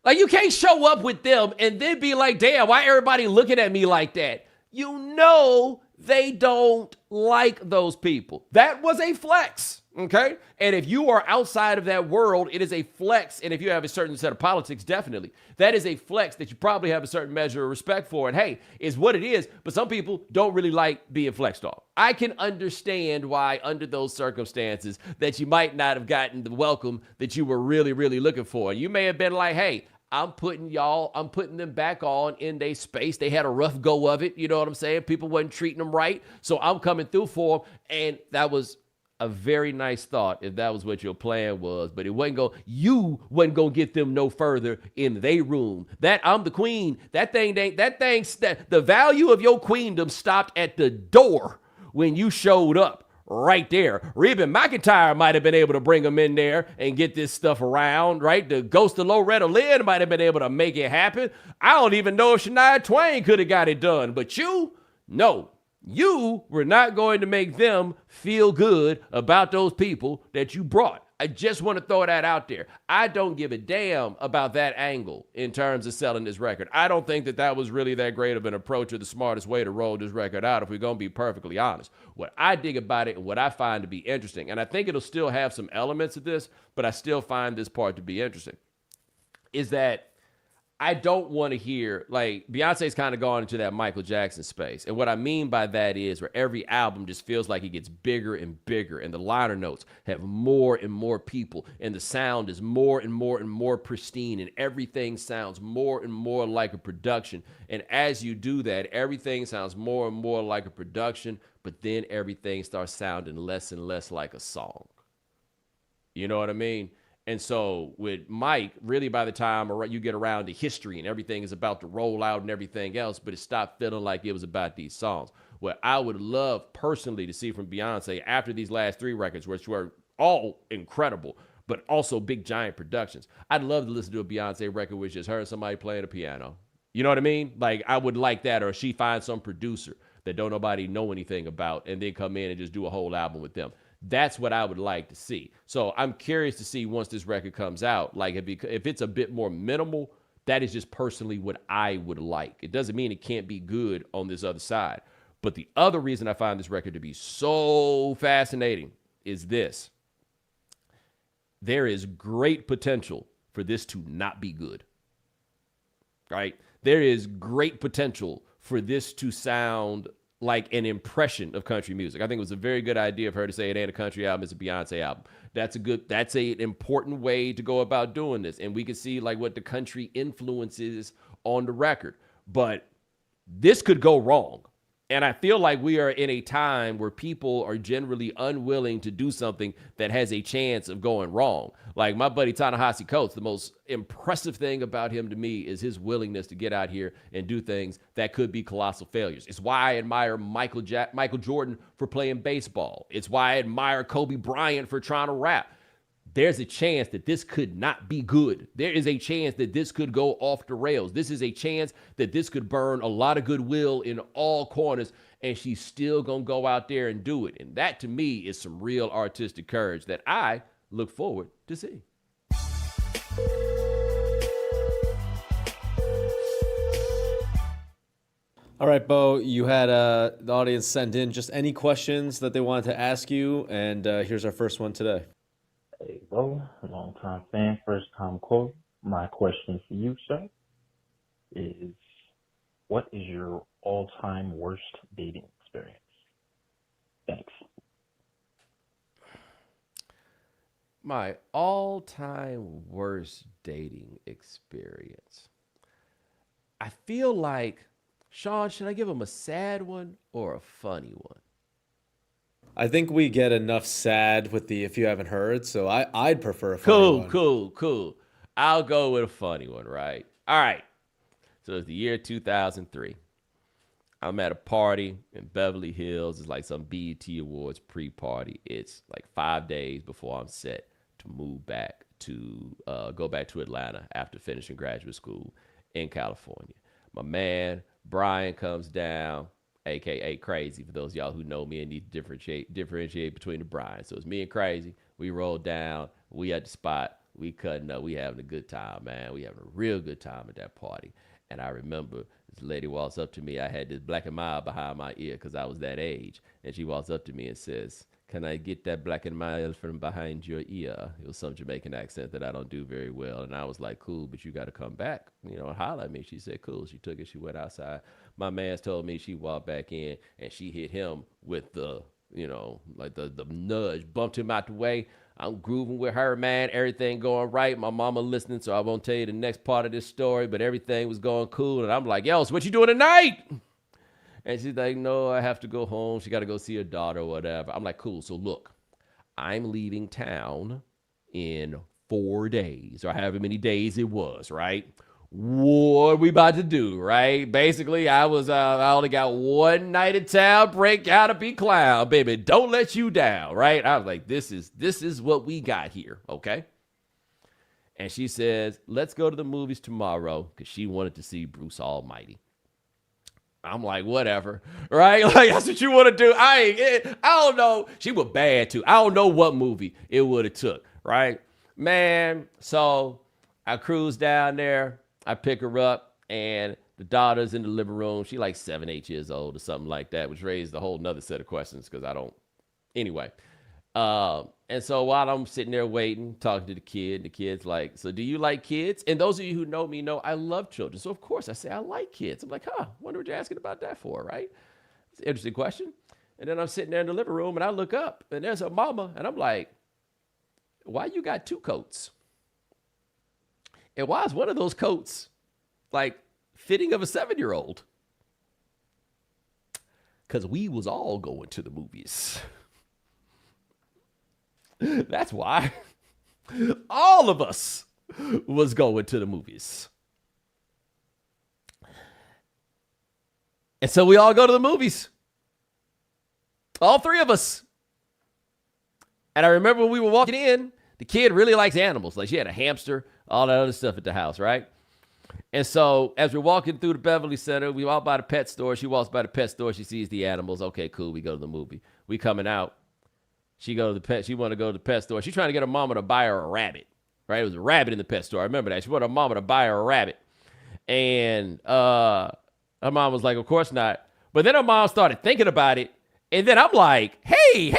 Like, you can't show up with them and then be like, damn, why everybody looking at me like that? You know They don't like those people. That was a flex, okay? And if you are outside of that world, it is a flex. And if you have a certain set of politics, definitely, that is a flex that you probably have a certain measure of respect for. And hey, is what it is. But some people don't really like being flexed off. I can understand why, under those circumstances, that you might not have gotten the welcome that you were really, really looking for. You may have been like, hey, I'm putting them back on in their space. They had a rough go of it. You know what I'm saying? People wasn't treating them right. So I'm coming through for them. And that was a very nice thought if that was what your plan was. But you wasn't going to get them no further in their room. That I'm the queen. The value of your queendom stopped at the door when you showed up. Right there. Reba McEntire might have been able to bring them in there and get this stuff around, right? The ghost of Loretta Lynn might have been able to make it happen. I don't even know if Shania Twain could have got it done. But no, you were not going to make them feel good about those people that you brought. I just want to throw that out there. I don't give a damn about that angle in terms of selling this record. I don't think that was really that great of an approach or the smartest way to roll this record out, if we're going to be perfectly honest. What I dig about it and what I find to be interesting, and I think it'll still have some elements of this, but I still find this part to be interesting, is that I don't want to hear, like, Beyonce's kind of gone into that Michael Jackson space. And what I mean by that is where every album just feels like it gets bigger and bigger, and the liner notes have more and more people, and the sound is more and more and more pristine, and everything sounds more and more like a production. And as you do that, everything sounds more and more like a production, but then everything starts sounding less and less like a song. You know what I mean? And so with Mike, really by the time you get around to history and everything is about to roll out and everything else, but it stopped feeling like it was about these songs. What I would love personally to see from Beyonce after these last 3 records, which were all incredible, but also big giant productions. I'd love to listen to a Beyonce record with just her and somebody playing the piano. You know what I mean? Like, I would like that. Or she finds some producer that don't nobody know anything about and then come in and just do a whole album with them. That's what I would like to see. So I'm curious to see once this record comes out, like if it's a bit more minimal, that is just personally what I would like. It doesn't mean it can't be good on this other side. But the other reason I find this record to be so fascinating is this. There is great potential for this to not be good. Right? There is great potential for this to sound like an impression of country music. I think it was a very good idea of her to say it ain't a country album, it's a Beyonce album. That's an important way to go about doing this. And we can see like what the country influence is on the record. But this could go wrong. And I feel like we are in a time where people are generally unwilling to do something that has a chance of going wrong. Like my buddy Ta-Nehisi Coates, the most impressive thing about him to me is his willingness to get out here and do things that could be colossal failures. It's why I admire Michael Jordan for playing baseball. It's why I admire Kobe Bryant for trying to rap. There's a chance that this could not be good. There is a chance that this could go off the rails. This is a chance that this could burn a lot of goodwill in all corners, and she's still going to go out there and do it. And that, to me, is some real artistic courage that I look forward to see. All right, Bo, you had the audience send in just any questions that they wanted to ask you, and here's our first one today. Hey, Bo, long-time fan, first-time quote. My question for you, sir, is what is your all-time worst dating experience? Thanks. My all-time worst dating experience. I feel like, Sean, should I give him a sad one or a funny one? I think we get enough sad with the if you haven't heard, so I'd prefer a funny one. Cool. I'll go with a funny one, right? All right. So it's the year 2003. I'm at a party in Beverly Hills. It's like some BET Awards pre-party. It's like 5 days before I'm set to move back to go back to Atlanta after finishing graduate school in California. My man Brian comes down, aka Crazy, for those of y'all who know me and need to differentiate between the Brian. So it's me and Crazy. We roll down. We at the spot. We cutting up. We having a good time, man. We having a real good time at that party. And I remember this lady walks up to me. I had this black and mild behind my ear because I was that age. And she walks up to me and says, "Can I get that black and mild from behind your ear?" It was some Jamaican accent that I don't do very well. And I was like, "Cool, but you got to come back, and holler at me." She said, "Cool." She took it. She went outside. My man's told me she walked back in and she hit him with the, like the nudge, bumped him out the way. I'm grooving with her, man. Everything going right. My mama listening, so I won't tell you the next part of this story, but everything was going cool. And I'm like, "Yo, so what you doing tonight?" And she's like, "No, I have to go home. She got to go see her daughter or whatever." I'm like, "Cool. So look, I'm leaving town in 4 days, or however many days it was, right? What we about to do, right?" Basically, I only got one night in town. Break out to be clown, baby. Don't let you down, right? I was like, this is what we got here, okay? And she says, "Let's go to the movies tomorrow," because she wanted to see Bruce Almighty. I'm like, whatever, right? Like, that's what you want to do. I don't know. She was bad too. I don't know what movie it would have took, right? Man, so I cruise down there. I pick her up, and the daughter's in the living room. She like 7, 8 years old or something like that, which raised a whole nother set of questions because I don't. Anyway, and so while I'm sitting there waiting, talking to the kid's like, "So do you like kids?" And those of you who know me know I love children. So of course I say I like kids. I'm like, wonder what you're asking about that for, right? It's an interesting question. And then I'm sitting there in the living room and I look up and there's her mama and I'm like, "Why you got 2 coats? And why is one of those coats like fitting of a 7-year-old?" Because we was all going to the movies. That's why. All of us was going to the movies. And so we all go to the movies. All 3 of us. And I remember when we were walking in, the kid really likes animals. Like she had a hamster, all that other stuff at the house, right? And so as we're walking through the Beverly Center, we walk by the pet store. She walks by the pet store. She sees the animals. Okay, cool. We go to the movie. We coming out. She want to go to the pet store. She's trying to get her mama to buy her a rabbit, right? It was a rabbit in the pet store. I remember that. She wanted her mama to buy her a rabbit. And her mom was like, "Of course not." But then her mom started thinking about it. And then I'm like, hey,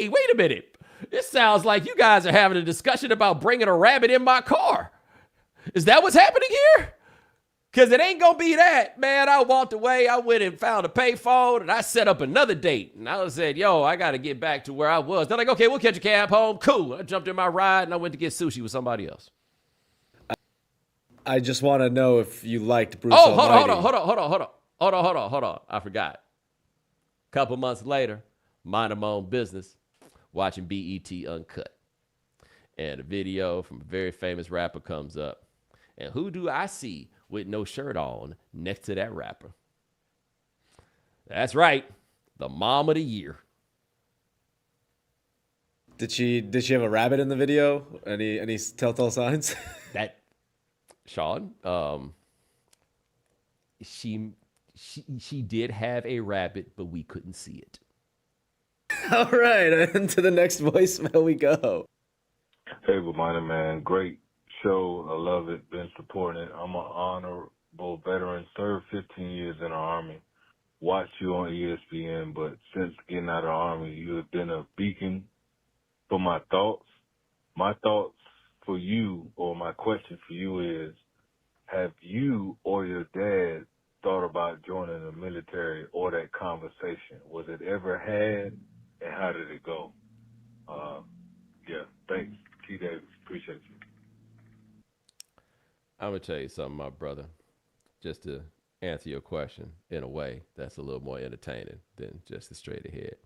wait a minute. This sounds like you guys are having a discussion about bringing a rabbit in my car. Is that what's happening here? Because it ain't going to be that, man. I walked away. I went and found a payphone, and I set up another date. And I said, "Yo, I got to get back to where I was." They're like, "Okay, we'll catch a cab home." Cool. I jumped in my ride, and I went to get sushi with somebody else. I just want to know if you liked Bruce Almighty. Hold on. I forgot. A couple months later, minding my own business, watching BET Uncut. And a video from a very famous rapper comes up. And who do I see with no shirt on next to that rapper? That's right, the mom of the year. Did she have a rabbit in the video? Any telltale signs? That Sean, she did have a rabbit, but we couldn't see it. All right, and to the next voicemail we go. Hey, Bomani, man, great show. I love it. Been supporting it. I'm an honorable veteran. Served 15 years in the Army. Watched you on ESPN, but since getting out of the Army, you have been a beacon for my thoughts. My thoughts for you, or my question for you is, have you or your dad thought about joining the military, or that conversation? Was it ever had, and how did it go? Yeah, thanks. T. Davis, appreciate you. I'm going to tell you something, my brother, just to answer your question in a way that's a little more entertaining than just the straight ahead.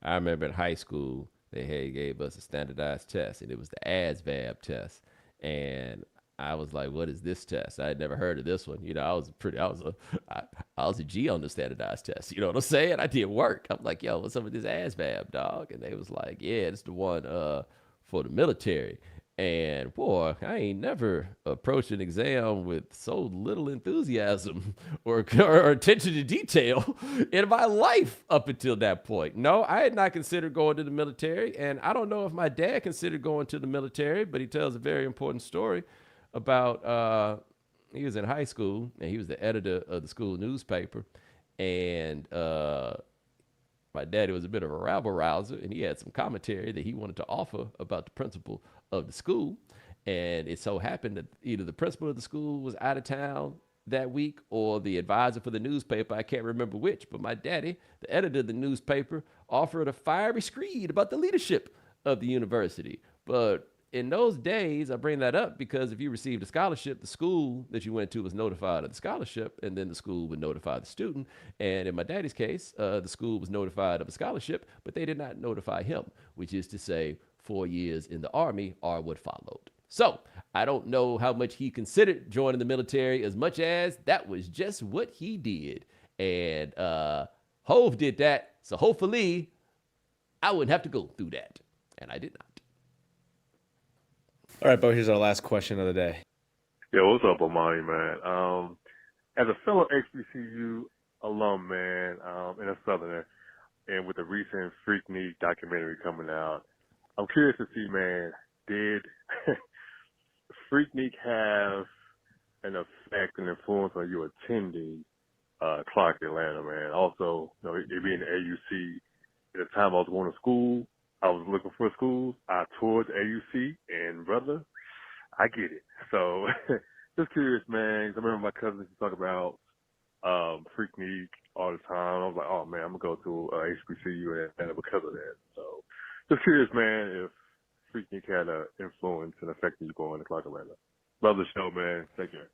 I remember in high school, they gave us a standardized test, and it was the ASVAB test. And I was like, "What is this test?" I had never heard of this one. I was a G on the standardized test. You know what I'm saying? I did work. I'm like, "Yo, what's up with this ASVAB, dog?" And they was like, "Yeah, it's the one for the military." And boy, I ain't never approached an exam with so little enthusiasm or attention to detail in my life up until that point. No, I had not considered going to the military. And I don't know if my dad considered going to the military, but he tells a very important story about he was in high school, and he was the editor of the school newspaper. And my daddy was a bit of a rabble rouser, and he had some commentary that he wanted to offer about the principal of the school. And it so happened that either the principal of the school was out of town that week or the advisor for the newspaper, I can't remember which, but my daddy, the editor of the newspaper, offered a fiery screed about the leadership of the university. But in those days, I bring that up because if you received a scholarship, the school that you went to was notified of the scholarship, and then the school would notify the student. And in my daddy's case, the school was notified of a scholarship, but they did not notify him, which is to say 4 years in the Army are what followed. So I don't know how much he considered joining the military as much as that was just what he did. And Hove did that. So hopefully I wouldn't have to go through that. And I did not. All right, Bo, here's our last question of the day. Yeah, what's up, Bomani, man? As a fellow HBCU alum, man, and a Southerner, and with the recent Freaknik documentary coming out, I'm curious to see, man, did Freaknik have an effect and influence on you attending Clark Atlanta, man? Also, you know, it being the AUC, at the time I was going to school, I was looking for schools. I toured AUC, and brother, I get it. So, just curious, man. 'Cause I remember my cousins used to talk about Freaknik all the time. I was like, oh man, I'm gonna go to HBCU in Atlanta because of that. So, just curious, man, if Freaknik had an influence and effect you going to Clark Atlanta. Love the show, man. Take care.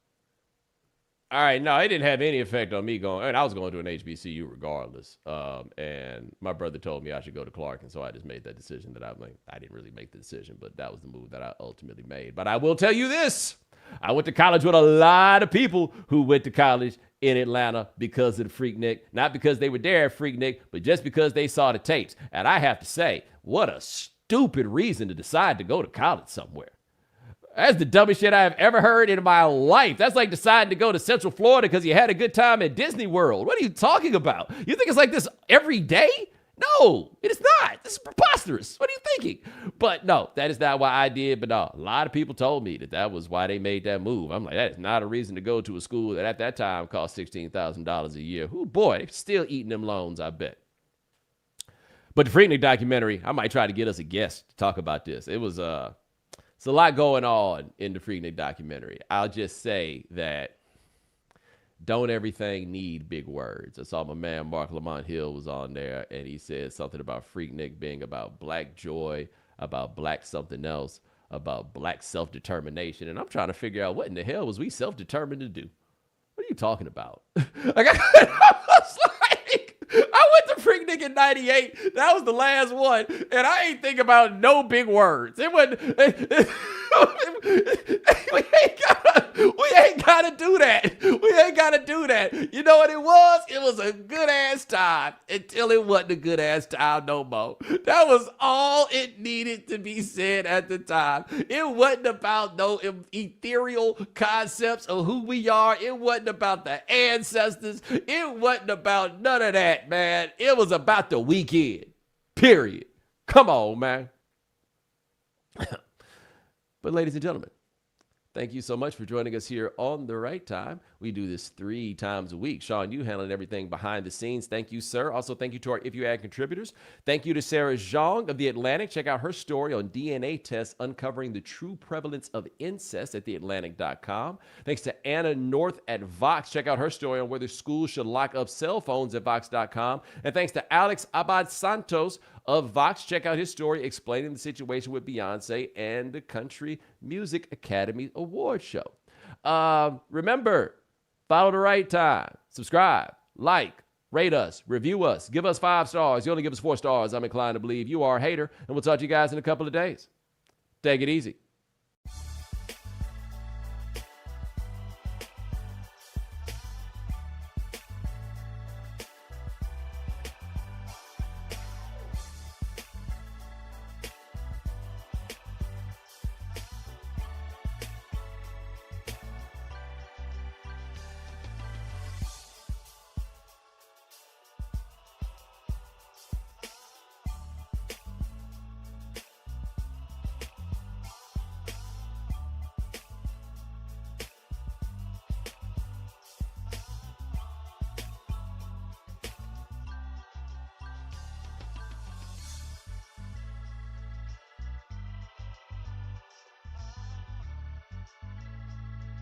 All right, no, it didn't have any effect on me going. I mean, I was going to an HBCU regardless, and my brother told me I should go to Clark, and so I just made that decision. That I didn't really make the decision, but that was the move that I ultimately made. But I will tell you this: I went to college with a lot of people who went to college in Atlanta because of the Freaknik, not because they were there at Freaknik, but just because they saw the tapes. And I have to say, what a stupid reason to decide to go to college somewhere. That's the dumbest shit I have ever heard in my life. That's like deciding to go to Central Florida because you had a good time at Disney World. What are you talking about? You think it's like this every day? No, it is not. This is preposterous. What are you thinking? But no, that is not why I did. But no, a lot of people told me that was why they made that move. I'm like, that is not a reason to go to a school that at that time cost $16,000 a year. Ooh, boy, they're still eating them loans, I bet. But the Freaknik documentary, I might try to get us a guest to talk about this. It's a lot going on in the Freaknik documentary. I'll just say that don't everything need big words. I saw my man Mark Lamont Hill was on there, and he said something about Freaknik being about black joy, about black something else, about black self-determination. And I'm trying to figure out what in the hell was we self-determined to do? What are you talking about? Like, I was like, I went to Freaknik in 98. That was the last one. And I ain't think about no big words. It wasn't, we ain't gotta do that. We ain't gotta do that. You know what it was? It was a good ass time until it wasn't a good ass time no more. That was all it needed to be said at the time. It wasn't about no ethereal concepts of who we are. It wasn't about the ancestors. It wasn't about none of that, man. It was about the weekend. Period. Come on, man. But ladies and gentlemen, thank you so much for joining us here on The Right Time. We do this 3 times a week. Sean, you handling everything behind the scenes. Thank you, sir. Also, thank you to our If You Add contributors. Thank you to Sarah Zhang of The Atlantic. Check out her story on DNA tests uncovering the true prevalence of incest at theatlantic.com. Thanks to Anna North at Vox. Check out her story on whether schools should lock up cell phones at Vox.com. And thanks to Alex Abad Santos of Vox. Check out his story explaining the situation with Beyoncé and the Country Music Academy Award show. Remember, follow The Right Time. Subscribe, like, rate us, review us, give us 5 stars. You only give us 4 stars. I'm inclined to believe you are a hater, and we'll talk to you guys in a couple of days. Take it easy.